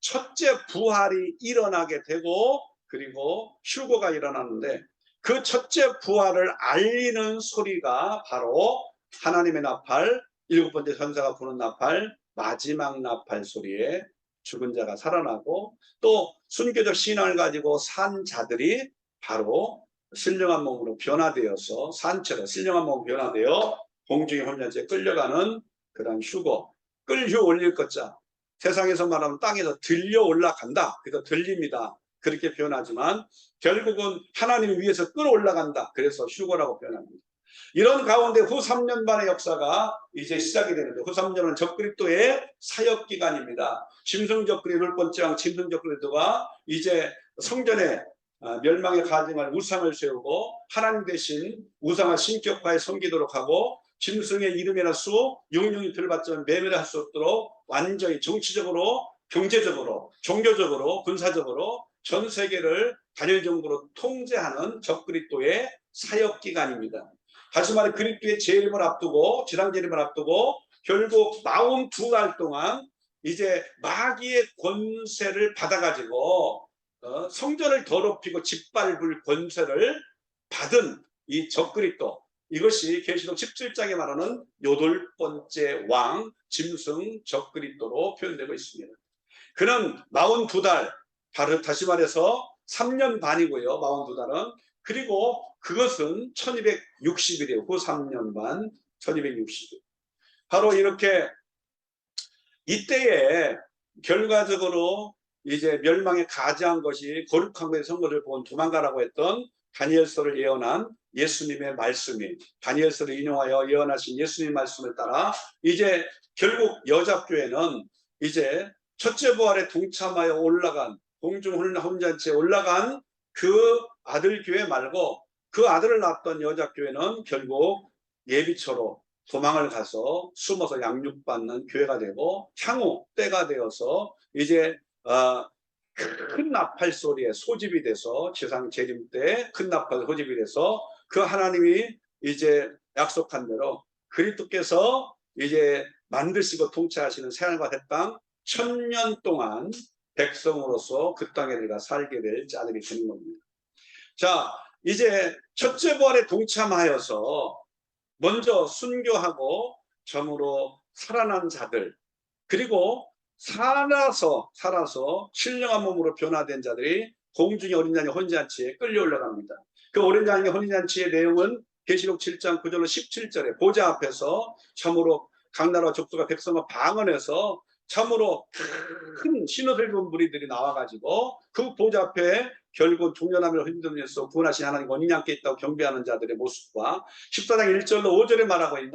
첫째 부활이 일어나게 되고 그리고 휴거가 일어나는데 그 첫째 부활을 알리는 소리가 바로 하나님의 나팔, 7번째 천사가 부는 나팔, 마지막 나팔 소리에 죽은 자가 살아나고 또 순교적 신앙을 가지고 산 자들이 바로 신령한 몸으로 변화되어서 산채로 신령한 몸으로 변화되어 공중의 혼연체에 끌려가는 그런 휴거, 끌려 올릴 것자 세상에서 말하면 땅에서 들려 올라간다. 그래서 들립니다. 그렇게 표현하지만 결국은 하나님 위에서 끌어올라간다. 그래서 휴거라고 표현합니다. 이런 가운데 후 3년 반의 역사가 이제 시작이 되는데 후 3년은 적그리스도의 사역기간입니다. 짐승적 그리스도 8번째 왕 짐승적 그리스도가 이제 성전에 멸망의 가증할 우상을 세우고 하나님 대신 우상을 신격화해 섬기도록 하고 짐승의 이름이나 수 영영이 들받지만 매매를 할 수 없도록 완전히 정치적으로 경제적으로 종교적으로 군사적으로 전 세계를 단일 정부로 통제하는 적그리스도의 사역기간입니다. 다시 말해 그리스도의 재림을 앞두고 지상 재림을 앞두고 결국 42달 동안 이제 마귀의 권세를 받아가지고 성전을 더럽히고 짓밟을 권세를 받은 이 적그리스도 이것이 계시록 17장에 말하는 8번째 왕 짐승 적그리스도로 표현되고 있습니다. 그는 42달, 다시 말해서 3년 반이고요. 42달은. 그리고 그것은 1260일이에요. 그 3년 반, 1260일. 바로 이렇게 이때에 결과적으로 이제 멸망에 가지한 것이 거룩한 것의 선거를 본 도망가라고 했던 다니엘서를 예언한 예수님의 말씀이, 다니엘서를 인용하여 예언하신 예수님의 말씀을 따라 이제 결국 여잡교회는 이제 첫째 부활에 동참하여 올라간, 공중 혼잔치에 올라간 그 아들 교회 말고 그 아들을 낳았던 여잡교회는 결국 예비처로 도망을 가서 숨어서 양육받는 교회가 되고, 향후 때가 되어서 이제 큰 나팔 소리에 소집이 돼서, 지상 재림 때 큰 나팔 소집이 돼서 그 하나님이 이제 약속한 대로 그리스도께서 이제 만드시고 통치하시는 새하늘과 새 땅 1000년 동안 백성으로서 그 땅에 내가 살게 될 자들이 되는 겁니다. 자, 이제 첫째 부활에 동참하여서 먼저 순교하고 점으로 살아난 자들, 그리고 살아서 신령한 몸으로 변화된 자들이 공중의 어린 양의 혼인잔치에 끌려 올라갑니다. 그 어린 양의 혼인잔치의 내용은 계시록 7장 9절로 17절에 보좌 앞에서 참으로 각 나라 족속과 백성과 방언해서 참으로 큰 신옷을 입은 무리들이 나와가지고 그 보좌 앞에 결국 종려나무를 흔들면서 구원하신 하나님 어린 양께 있다고 경배하는 자들의 모습과 14장 1절로 5절에 말하고 있는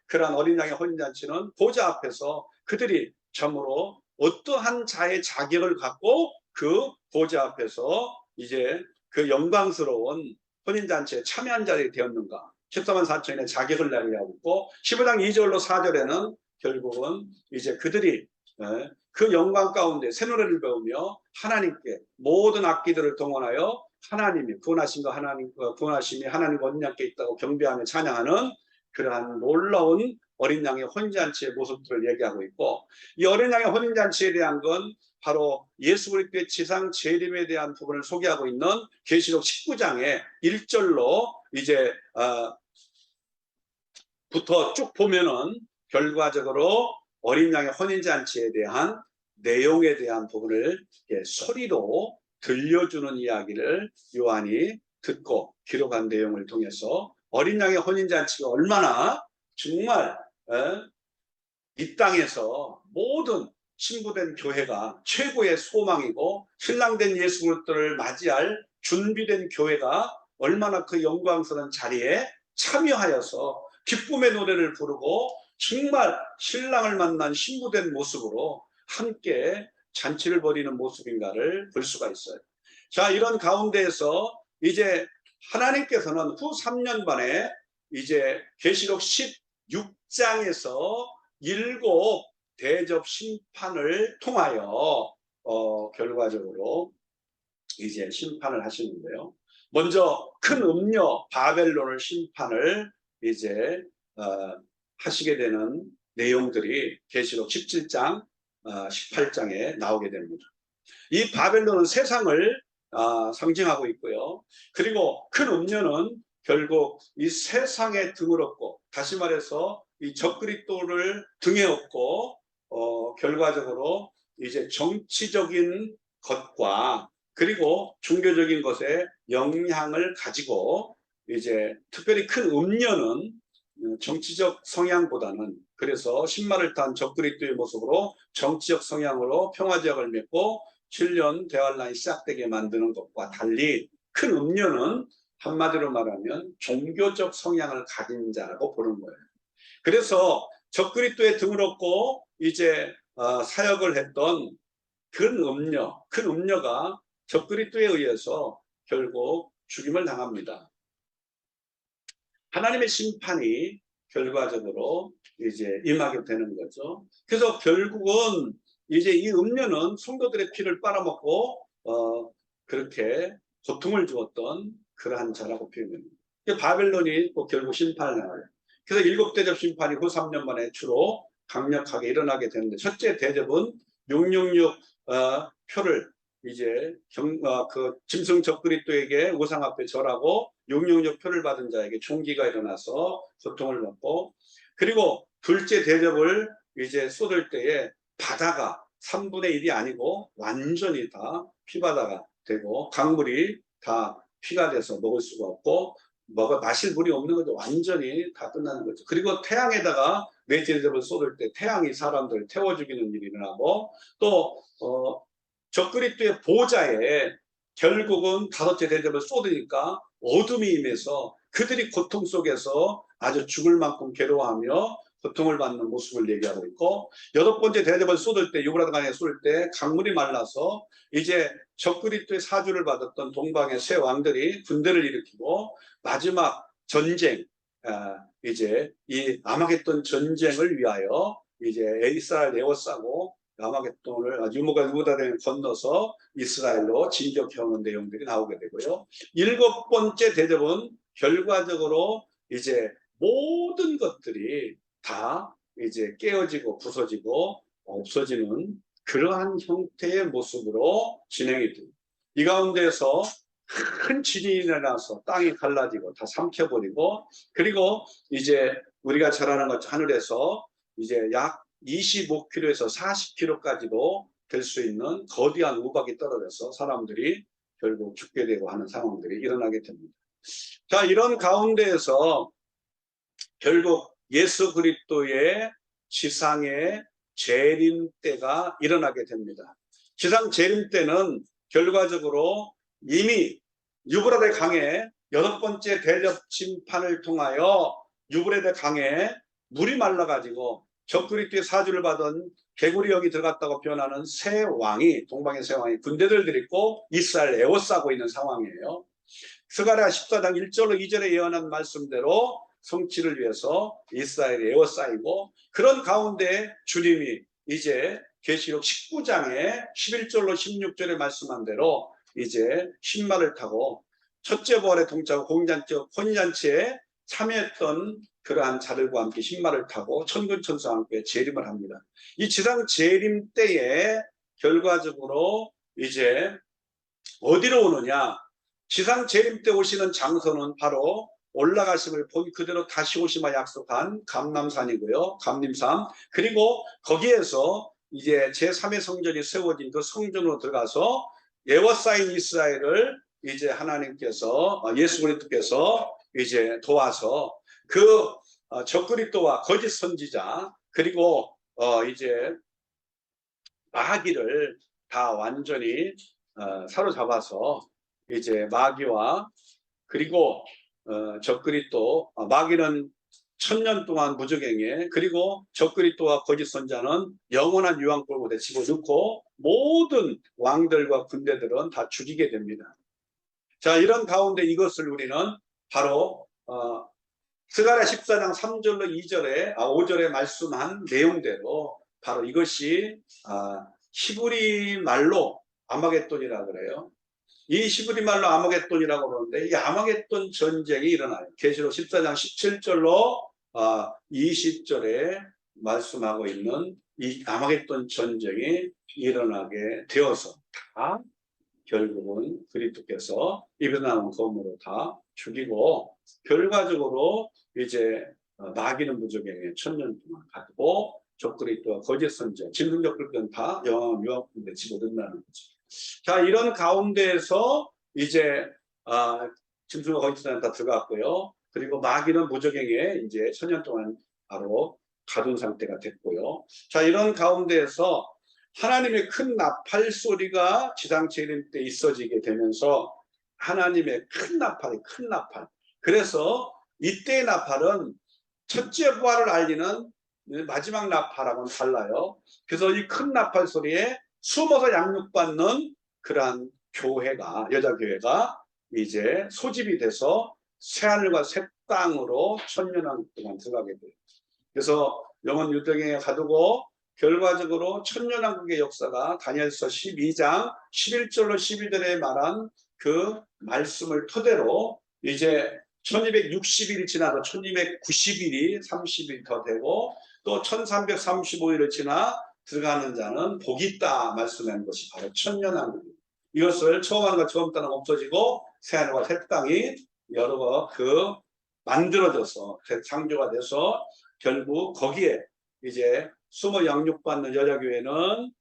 그러한 어린 양의 혼인잔치는 보좌 앞에서 그들이 참으로 어떠한 자의 자격을 갖고 그 보좌 앞에서 이제 그 영광스러운 혼인잔치에 참여한 자들이 되었는가, 14만 4천인의 자격을 이야기하고 있고, 15장 2절로 4절에는 결국은 이제 그들이 그 영광 가운데 새 노래를 배우며 하나님께 모든 악기들을 동원하여 하나님이 구원하신 거, 하나님 구원하심이 하나님 어린 양께 있다고 경배하며 찬양하는 그러한 놀라운 어린 양의 혼인잔치의 모습들을 얘기하고 있고, 이 어린 양의 혼인잔치에 대한 건 바로 예수 그리스도의 지상 재림에 대한 부분을 소개하고 있는 계시록 19장의 1절로 이제 부터 쭉 보면은 결과적으로 어린 양의 혼인잔치에 대한 내용에 대한 부분을 소리로 들려주는 이야기를 요한이 듣고 기록한 내용을 통해서 어린 양의 혼인잔치가 얼마나 정말 이 땅에서 모든 신부된 교회가 최고의 소망이고, 신랑된 예수 그리스도를 맞이할 준비된 교회가 얼마나 그 영광스러운 자리에 참여하여서 기쁨의 노래를 부르고 정말 신랑을 만난 신부된 모습으로 함께 잔치를 벌이는 모습인가를 볼 수가 있어요. 자, 이런 가운데에서 이제 하나님께서는 후 3년 반에 이제 계시록 16장에서 7 대접 심판을 통하여 결과적으로 이제 심판을 하시는데요. 먼저 큰 음녀 바벨론을 심판을 이제 하시게 되는 내용들이 계시록 17장 18장에 나오게 됩니다. 이 바벨론은 세상을 상징하고 있고요. 그리고 큰 음녀는 결국 이 세상에 등을 업고, 다시 말해서 이 적그리스도를 등에 업고 결과적으로 이제 정치적인 것과 그리고 종교적인 것에 영향을 가지고, 이제 특별히 큰 음녀는 정치적 성향보다는, 그래서 신발을 탄 적그리스도의 모습으로 정치적 성향으로 평화지역을 맺고 7년 대환란이 시작되게 만드는 것과 달리, 큰 음녀는 한마디로 말하면 종교적 성향을 가진 자라고 보는 거예요. 그래서 적그리스도의 등을 업고 이제 사역을 했던 큰 음녀가 적그리스도에 의해서 결국 죽임을 당합니다. 하나님의 심판이 결과적으로 이제 임하게 되는 거죠. 그래서 결국은 이제 이 음녀는 성도들의 피를 빨아먹고 그렇게 고통을 주었던 그러한 자라고 표현합니다. 바벨론이 결국 심판을 나와요. 그래서 7 대접 심판이 후 3년 만에 주로 강력하게 일어나게 되는데, 첫째 대접은 666 표를 이제 그 짐승 적그리스도에게 우상 앞에 절하고 666 표를 받은 자에게 총기가 일어나서 고통을 받고, 그리고 둘째 대접을 이제 쏟을 때에 바다가 3분의 1이 아니고 완전히 다 피바다가 되고 강물이 다 피가 돼서 먹을 수가 없고 마실 물이 없는 거죠. 완전히 다 끝나는 거죠. 그리고 태양에다가 메시지를 쏟을 때 태양이 사람들을 태워 죽이는 일이 일어나고 또 적그리스도의 보좌에 결국은 다섯째 대접을 쏟으니까 어둠이 임해서 그들이 고통 속에서 아주 죽을 만큼 괴로워하며 고통을 받는 모습을 얘기하고 있고, 여덟 번째 대접을 쏟을 때, 유브라데 강에 쏟을 때 강물이 말라서 이제 적그리스도의 사주를 받았던 동방의 세 왕들이 군대를 일으키고 마지막 전쟁, 이제 이 아마겟돈 전쟁을 위하여 이제 이스라엘 에워싸고 아마겟돈을 유다를 건너서 이스라엘로 진격해오는 내용들이 나오게 되고요. 일곱 번째 대접은 결과적으로 이제 모든 것들이 다 이제 깨어지고 부서지고 없어지는 그러한 형태의 모습으로 진행이 됩니다. 이 가운데서 큰 지진이 일어나서 땅이 갈라지고 다 삼켜버리고, 그리고 이제 우리가 잘 아는 것 하늘에서 이제 약 25km에서 40km까지도 될 수 있는 거대한 우박이 떨어져서 사람들이 결국 죽게 되고 하는 상황들이 일어나게 됩니다. 자, 이런 가운데에서 결국 예수 그리스도의 지상의 재림 때가 일어나게 됩니다. 지상 재림 때는 결과적으로 이미 유브라데 강에 여덟 번째 대접 심판을 통하여 유브라데 강에 물이 말라가지고 적그리스도의 사주를 받은 개구리 영이 들어갔다고 표현하는 새 왕이, 동방의 새 왕이 군대를 들이고 이스라엘 에워싸고 있는 상황이에요. 스가랴 14장 1절로 2절에 예언한 말씀대로 성취를 위해서 이스라엘이 에워싸이고, 그런 가운데 주님이 이제 계시록 19장에 11절로 16절에 말씀한 대로 이제 신말을 타고 첫째 부활에 동참하고 혼인잔치에 참여했던 그러한 자들과 함께 신말을 타고 천군 천사와 함께 재림을 합니다. 이 지상 재림 때에 결과적으로 이제 어디로 오느냐, 지상 재림 때 오시는 장소는 바로 올라가심을 본 그대로 다시 오시마 약속한 감람산이고요. 감림산. 그리고 거기에서 이제 제3의 성전이 세워진 그 성전으로 들어가서 에워싸인 이스라엘을 이제 하나님께서, 예수 그리스도께서 이제 도와서 그 적그리스도와 거짓 선지자, 그리고 이제 마귀를 다 완전히 사로잡아서 이제 마귀와 그리고 적그리스도, 마귀는 1000년 동안 무적행에, 그리고 적그리스도와 거짓 선자는 영원한 유황불못에 집어넣고 모든 왕들과 군대들은 다 죽이게 됩니다. 자, 이런 가운데 이것을 우리는 바로 스가랴 14장 3절로 2절에 5절에 말씀한 내용대로 바로 이것이 히브리 말로 아마겟돈이라 그래요. 이 히브리 말로 아마겟돈이라고 그러는데 이 아마겟돈 전쟁이 일어나요. 계시록 14장 17절로 20절에 말씀하고 있는 이 아마겟돈 전쟁이 일어나게 되어서 다 결국은 그리스도께서 입에서 나온 검으로 다 죽이고, 결과적으로 이제 마귀는 무적행에 1000년 동안 가두고 적그리스도와 거짓 선자, 짐승적 그리스도는 다 영원한 유황불에 집어넣는다는 거죠. 자, 이런 가운데에서 이제 짐승과 거짓 선자는 다 들어갔고요. 그리고 마귀는 무적행에 이제 1000년 동안 바로 가둔 상태가 됐고요. 자, 이런 가운데에서 하나님의 큰 나팔 소리가 지상 재림 때 있어지게 되면서 하나님의 큰 나팔이 큰 나팔. 그래서 이때의 나팔은 첫째 부활을 알리는 마지막 나팔하고는 달라요. 그래서 이 큰 나팔 소리에 숨어서 양육받는 그러한 교회가, 여자 교회가 이제 소집이 돼서 새하늘과 새 땅으로 천년왕국 동안 들어가게 돼요. 그래서 영원 유대경에 가두고 결과적으로 천년왕국의 역사가 다니엘서 12장 11절로 12절에 말한 그 말씀을 토대로 이제 1260일이 지나서 1290일이 30일 더 되고 또 1335일을 지나 들어가는 자는 복이 있다 말씀한 것이 바로 천년왕국입니다. 이것을 처음 하는 것 처음 땅은 없어지고 새하늘과 새 땅이 여러 만들어져서 창조가 돼서 결국 거기에 이제 숨어 양육받는 여자교회는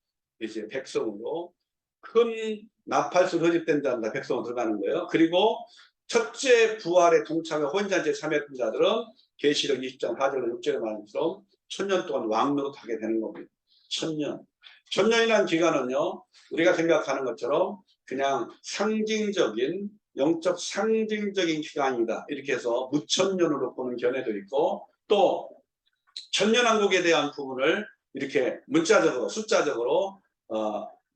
이제 백성으로 큰 나팔수 허집된다 백성으로 들어가는 거예요. 그리고 첫째 부활의 동참에 혼자제 참여했던 자들은 계시록 20장 4절로 6절에 말한 것처럼 1000년 동안 왕노로 타게 되는 겁니다. 1000년. 1000년이라는 기간은요, 우리가 생각하는 것처럼 그냥 상징적인, 영적 상징적인 기간이다. 이렇게 해서 무천년으로 보는 견해도 있고, 또 천년왕국에 대한 부분을 이렇게 문자적으로, 숫자적으로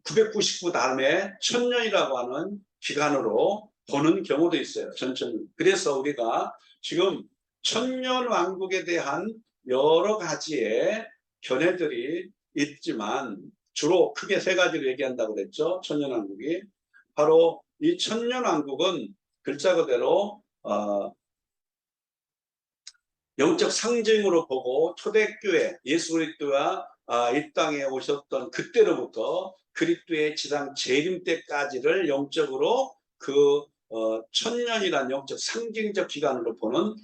999 다음에 1000년이라고 하는 기간으로 보는 경우도 있어요. 전천. 그래서 우리가 지금 천년왕국에 대한 여러 가지의 견해들이 있지만 주로 크게 세 가지를 얘기한다고 그랬죠. 천년왕국이. 바로 이 천년왕국은 글자 그대로 영적 상징으로 보고 초대교회 예수 그리스도가 이 땅에 오셨던 그때로부터 그리스도의 지상 재림 때까지를 영적으로 그 천년이란 영적 상징적 기간으로 보는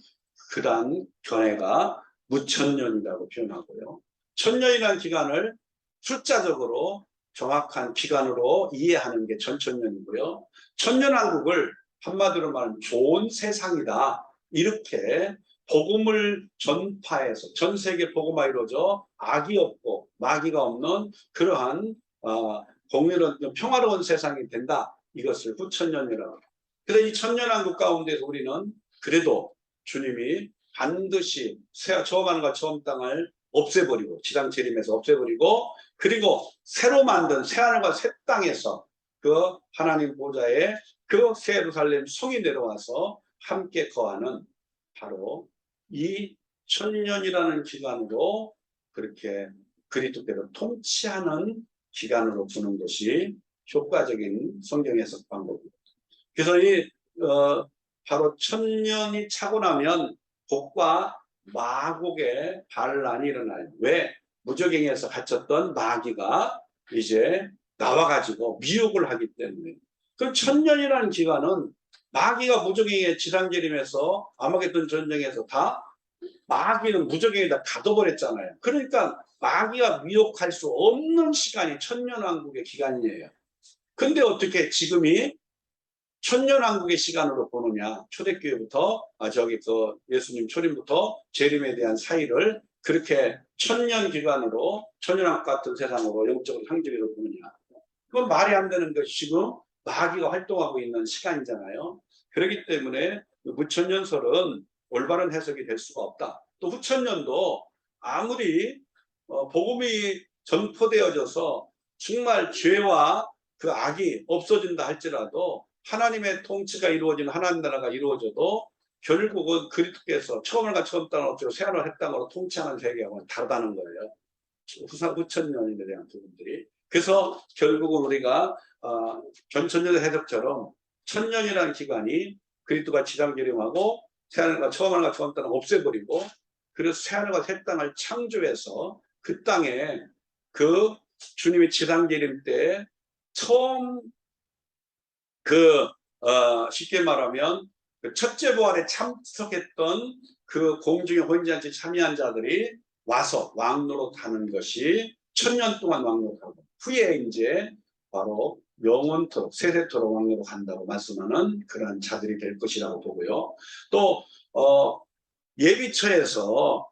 그러한 견해가 무천년이라고 표현하고요. 천년이라는 기간을 숫자적으로 정확한 기간으로 이해하는 게 전천년이고요. 천년왕국을 한마디로 말하면 좋은 세상이다. 이렇게 복음을 전파해서 전 세계 복음화 이루어져 악이 없고 마귀가 없는 그러한 공유로운 평화로운 세상이 된다. 이것을 후천년이라고. 그래서 이 천년왕국 가운데서 우리는 그래도 주님이 반드시 처음 하늘과 처음 땅을 없애버리고 지상 재림에서 없애버리고 그리고 새로 만든 새하늘과 새 땅에서 그 하나님 보좌에 그 새 예루살렘 성이 내려와서 함께 거하는 바로 이 천년이라는 기간으로 그렇게 그리스도께로 통치하는 기간으로 보는 것이 효과적인 성경 해석 방법입니다. 그래서 이 바로 천년이 차고 나면 복과 마곡의 반란이 일어나요. 왜? 무저갱에서 갇혔던 마귀가 이제 나와가지고 미혹을 하기 때문에. 그럼 천년이라는 기간은 마귀가 무저갱의 지상재림에서 아마겟돈 전쟁에서 다 마귀는 무저갱에다 가둬버렸잖아요. 그러니까 마귀가 미혹할 수 없는 시간이 천년왕국의 기간이에요. 근데 어떻게 지금이 천년왕국의 시간으로 보느냐. 초대교회부터 예수님 초림부터 재림에 대한 사이를 그렇게 천년 기간으로 천년왕국 같은 세상으로 영적으로 상징으로 보느냐. 그건 말이 안 되는 것이 지금 마귀가 활동하고 있는 시간이잖아요. 그렇기 때문에 무천년설은 올바른 해석이 될 수가 없다. 또 후천년도 아무리 복음이 전포되어져서 정말 죄와 그 악이 없어진다 할지라도 하나님의 통치가 이루어진 하나님 나라가 이루어져도 결국은 그리스도께서 처음과 처음 땅을 없애고 새하늘 새 땅으로 통치하는 세계하고는 다르다는 거예요. 후천년에 대한 부분들이. 그래서 결국은 우리가 전천년 해석처럼 천년이라는 기간이 그리스도가 지상재림하고 새하늘과 처음 땅을 없애버리고 그래서 새하늘과 새 땅을 창조해서 그 땅에 그 주님의 지상재림 때 처음 쉽게 말하면 그 첫째 부활에 참석했던 그 공중의 혼인잔치에 참여한 자들이 와서 왕노로 타는 것이 천년 동안 왕노로 타고 후에 이제 바로 영원토록 세세토록 왕노로 간다고 말씀하는 그러한 자들이 될 것이라고 보고요. 또 예비처에서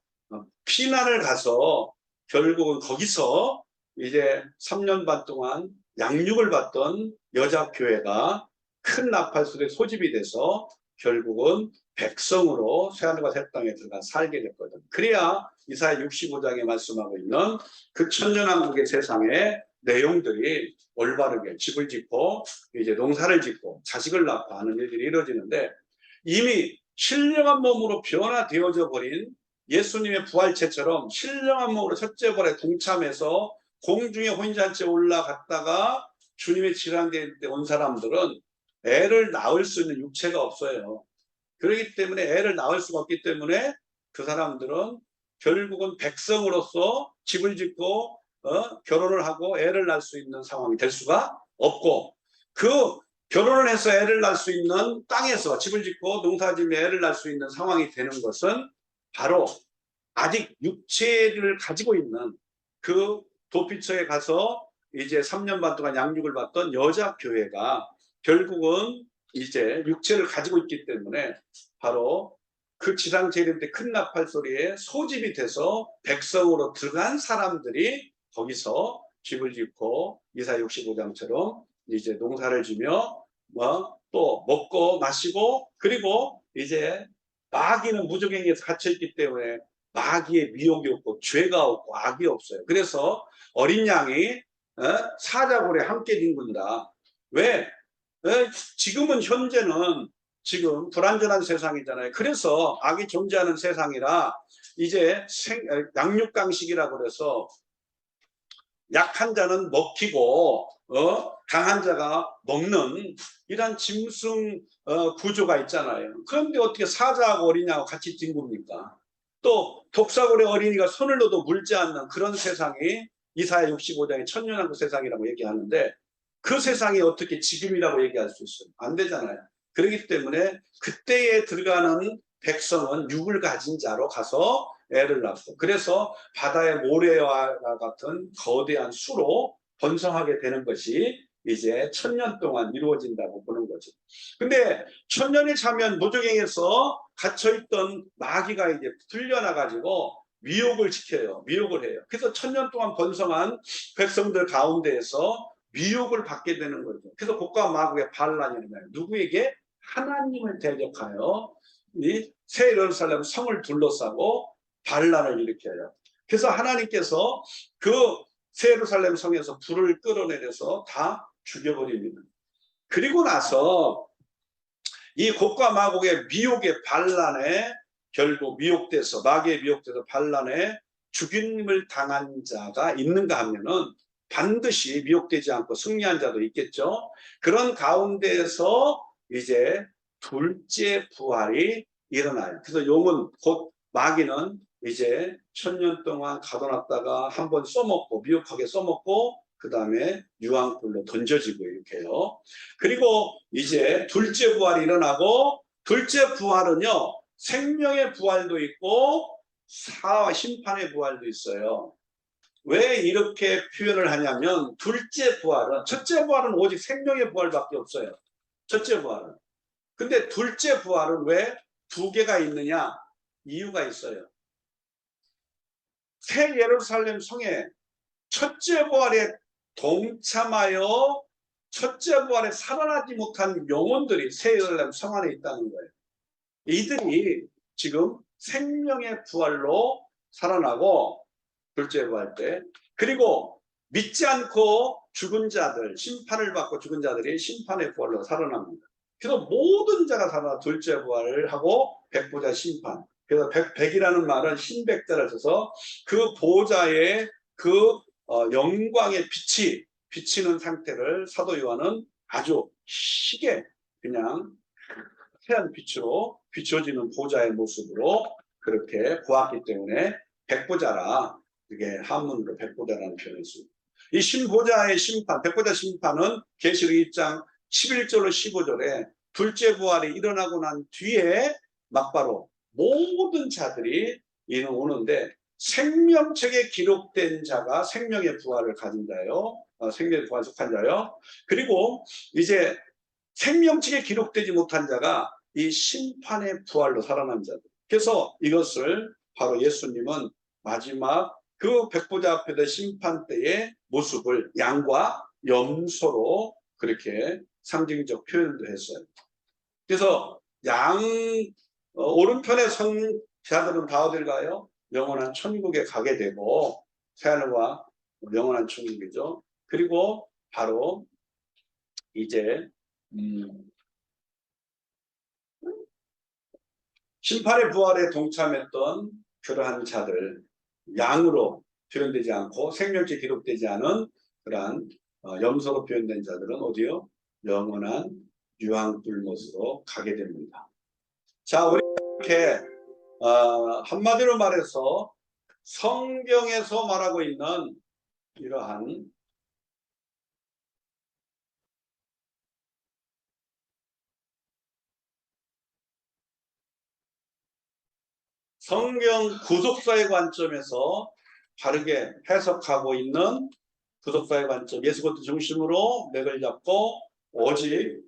피난을 가서 결국은 거기서 이제 3년 반 동안 양육을 받던 여자 교회가 큰 나팔소리에 소집이 돼서 결국은 백성으로 새하늘과 새 땅에 들어가 살게 됐거든. 그래야 이사야 65장에 말씀하고 있는 그 천년왕국의 세상의 내용들이 올바르게 집을 짓고 이제 농사를 짓고 자식을 낳고 하는 일들이 이루어지는데 이미 신령한 몸으로 변화되어져 버린 예수님의 부활체처럼 신령한 몸으로 첫째 부활에 동참해서 공중의 혼인잔치에 올라갔다가 주님의 지상될 때 온 사람들은 애를 낳을 수 있는 육체가 없어요. 그렇기 때문에 애를 낳을 수가 없기 때문에 그 사람들은 결국은 백성으로서 집을 짓고 결혼을 하고 애를 낳을 수 있는 상황이 될 수가 없고 그 결혼을 해서 애를 낳을 수 있는 땅에서 집을 짓고 농사지며 애를 낳을 수 있는 상황이 되는 것은 바로 아직 육체를 가지고 있는 그 도피처에 가서 이제 3년 반 동안 양육을 받던 여자 교회가 결국은 이제 육체를 가지고 있기 때문에 바로 그 지상 재림 때 큰 나팔 소리에 소집이 돼서 백성으로 들어간 사람들이 거기서 집을 짓고 이사 65장처럼 이제 농사를 지며 뭐 또 먹고 마시고, 그리고 이제 마귀는 무저갱이에서 갇혀있기 때문에 마귀의 미혹이 없고 죄가 없고 악이 없어요. 그래서 어린 양이 사자굴에 함께 뒹군다. 왜? 지금은 현재는 지금 불완전한 세상이잖아요. 그래서 악이 존재하는 세상이라 이제 양육강식이라고 그래서 약한 자는 먹히고 강한 자가 먹는 이런 짐승 구조가 있잖아요. 그런데 어떻게 사자하고 어린이하고 같이 뒹굽니까? 또 독사골의 어린이가 손을 넣어도 물지 않는 그런 세상이 이사야 65장의 천년왕국 세상이라고 얘기하는데, 그 세상이 어떻게 지금이라고 얘기할 수 있어요? 안 되잖아요. 그렇기 때문에 그때에 들어가는 백성은 육을 가진 자로 가서 애를 낳고, 그래서 바다의 모래와 같은 거대한 수로 번성하게 되는 것이 이제 1000년 동안 이루어진다고 보는 거죠. 근데 1000년이 차면 무저갱에서 갇혀있던 마귀가 이제 풀려나가지고 미혹을 지켜요. 미혹을 해요. 그래서 1000년 동안 번성한 백성들 가운데에서 미혹을 받게 되는 거죠. 그래서 곡과 마곡의 반란이 일어나요. 누구에게? 하나님을 대적하여 이 새 예루살렘 성을 둘러싸고 반란을 일으켜요. 그래서 하나님께서 그 새 예루살렘 성에서 불을 끌어내려서 다 죽여버립니다. 그리고 나서 이 곡과 마곡의 미혹의 반란에 결국 미혹돼서, 마귀의 미혹돼서 반란에 죽임을 당한 자가 있는가 하면은 반드시 미혹되지 않고 승리한 자도 있겠죠. 그런 가운데에서 이제 둘째 부활이 일어나요. 그래서 용은 곧 마귀는 이제 1000년 동안 가둬놨다가 한번 써먹고, 미혹하게 써먹고, 그 다음에 유황불로 던져지고 이렇게요. 그리고 이제 둘째 부활이 일어나고, 둘째 부활은요, 생명의 부활도 있고 사와 심판의 부활도 있어요. 왜 이렇게 표현을 하냐면, 둘째 부활은, 첫째 부활은 오직 생명의 부활밖에 없어요. 첫째 부활은. 근데 둘째 부활은 왜 두 개가 있느냐? 이유가 있어요. 새 예루살렘 성에 첫째 부활에 동참하여 첫째 부활에 살아나지 못한 영혼들이 새 예루살렘 성 안에 있다는 거예요. 이들이 지금 생명의 부활로 살아나고, 둘째 부활 때, 그리고 믿지 않고 죽은 자들, 심판을 받고 죽은 자들이 심판의 부활로 살아납니다. 그래서 모든 자가 살아나 둘째 부활을 하고 백보자 심판. 그래서 백이라는 말은 신백자를 써서 그 보좌의 그 영광의 빛이 비치는 상태를 사도 요한은 아주 희게 그냥 태양 빛으로 비춰지는 보좌의 모습으로 그렇게 보았기 때문에 백보자라, 그게 한문으로 백보자라는 표현을 씁니다. 이 신보자의 심판, 백보자 심판은 계시록 1장 11절로 15절에 둘째 부활이 일어나고 난 뒤에 막바로 모든 자들이 오는데, 생명책에 기록된 자가 생명의 부활을 가진 자요, 생명의 부활에 속한 자요. 그리고 이제 생명책에 기록되지 못한 자가 이 심판의 부활로 살아난 자들. 그래서 이것을 바로 예수님은 마지막 그 백보자 앞에서 심판 때의 모습을 양과 염소로 그렇게 상징적 표현도 했어요. 그래서 양 오른편에 선 자들은 다 어딜 가요? 영원한 천국에 가게 되고, 새하늘과 영원한 천국이죠. 그리고 바로 이제 심판의 부활에 동참했던 그러한 자들, 양으로 표현되지 않고 생명체 기록되지 않은 그러한 염소로 표현된 자들은 어디요? 영원한 유황불못으로 가게 됩니다. 자, 우리 이렇게 한마디로 말해서 성경에서 말하고 있는 이러한 성경 구속사의 관점에서 바르게 해석하고 있는 구속사의 관점, 예수 그리스도 중심으로 맥을 잡고 오직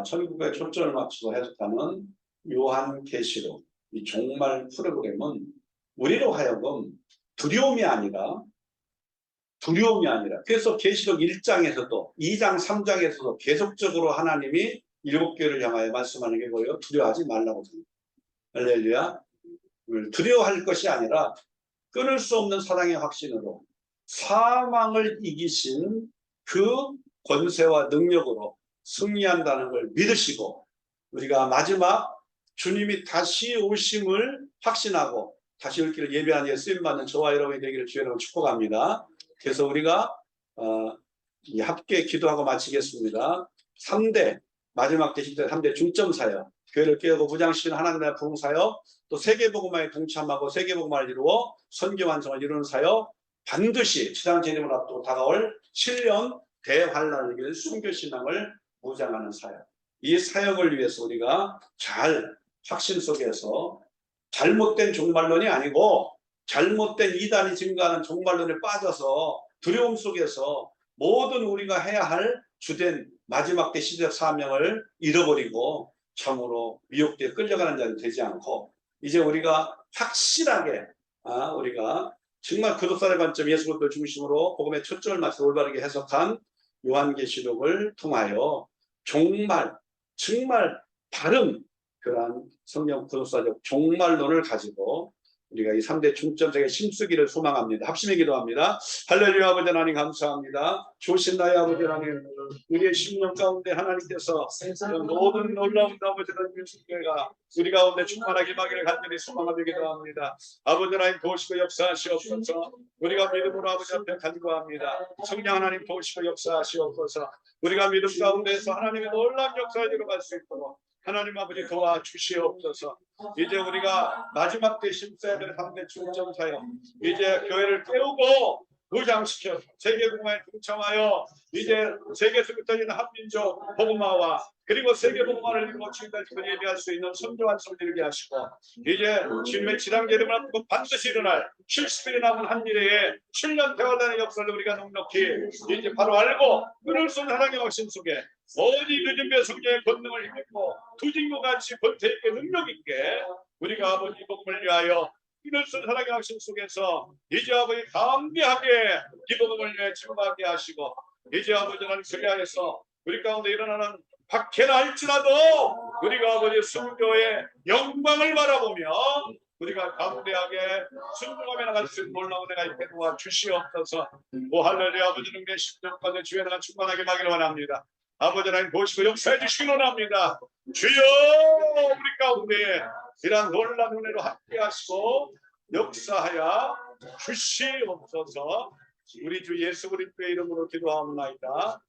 천국에 초점을 맞춰서 해석하는 요한계시록 이 종말 프로그램은 우리로 하여금 두려움이 아니라 그래서 계시록 1장에서도 2장 3장에서도 계속적으로 하나님이 7교회를 향하여 말씀하는 게 뭐예요? 두려워하지 말라고 합니다. 할렐루야. 두려워할 것이 아니라 끊을 수 없는 사랑의 확신으로 사망을 이기신 그 권세와 능력으로 승리한다는 걸 믿으시고, 우리가 마지막 주님이 다시 오심을 확신하고 다시 올 길을 예배하는 데 쓰임받는 저와 여러분이 되기를 주의 이름으로 축복합니다. 그래서 우리가 함께 기도하고 마치겠습니다. 3대 마지막 대신대 3대 중점사역, 교회를 깨우고 무장시키는 하나님 나라의 부흥사역, 또 세계복음화에 동참하고 세계복음화를 이루어 선교 완성을 이루는 사역, 반드시 지상 재림을 앞두고 다가올 7년 대환란을 이길 순교신앙을 무장하는 사역, 이 사역을 위해서 우리가 잘 확신 속에서 잘못된 종말론이 아니고 잘못된 이단이 증가하는 종말론에 빠져서 두려움 속에서 모든 우리가 해야 할 주된 마지막 때 시대적 사명을 잃어버리고 참으로 미혹되어 끌려가는 자는 되지 않고, 이제 우리가 확실하게 우리가 정말 구속사의 관점, 예수 그리스도를 중심으로 복음의 초점을 맞춰 올바르게 해석한 요한계시록을 통하여 정말 다른 그러한 성경 구속사적 종말론을 가지고 우리가 이 3대 중점사역에 힘쓰기를 소망합니다. 합심에 기도합니다. 할렐루야. 아버지 하나님 감사합니다. 주신 나의 아버지 하나님, 우리의 심령 가운데 하나님께서 모든 놀라운 아버지 하나님의 축제가 우리 가운데 충만하게 임하기를 간절히 소망하며 기도합니다. 아버지 하나님 도우시고 역사하시옵소서. 우리가 믿음으로 아버지 앞에 간구합니다. 성령 하나님 도우시고 역사하시옵소서. 우리가 믿음 가운데서 하나님의 놀라운 역사를 이루어갈 수 있도록 하나님 아버지 도와주시옵소서. 이제 우리가 마지막 때 심써야 될 3대 중점 사역, 이제 교회를 깨우고 무장시켜 세계복음화에 동참하여 이제 세계에서 흩어지는 한민족 복음화와 그리고 세계복음화를 이루고 지금까지 예배할 수 있는 선교 완성을 이루게 하시고, 이제 주님의 지상 재림을 앞두고 반드시 일어날 70일이 남은 한 미래에 7년 대환란의 역사를 우리가 넉넉히 이제 바로 알고 끊을 수 없는 하나님의 확신 속에 어디 늦은 성령의 권능을 힘입고 두진과 같이 권세있게 능력있게 우리가 아버지 복음을 위하여 끊을 수 없는 하나님의 확신 속에서 이제 아버지 담대하게 이 복음을 위해 증거하게 하시고, 이제 아버지 하나님 그리하여서 우리 가운데 일어나는 박해나 할지라도 우리가 아버지 순교의 영광을 바라보며 우리가 담대하게 순종하며 나갈 수 있는 놀라운 은혜가 있게 도와주시옵소서. 오 할렐루야. 아버지는 내 심령까지 주의 나가 충만하게 하기를 원합니다. 아버지 하나님 보시고 역사해 주시기 원합니다. 주여 우리 가운데 이러한 놀라운 은혜로 함께 하시고 역사하여 주시옵소서. 우리 주 예수 그리스도의 이름으로 기도하옵나이다.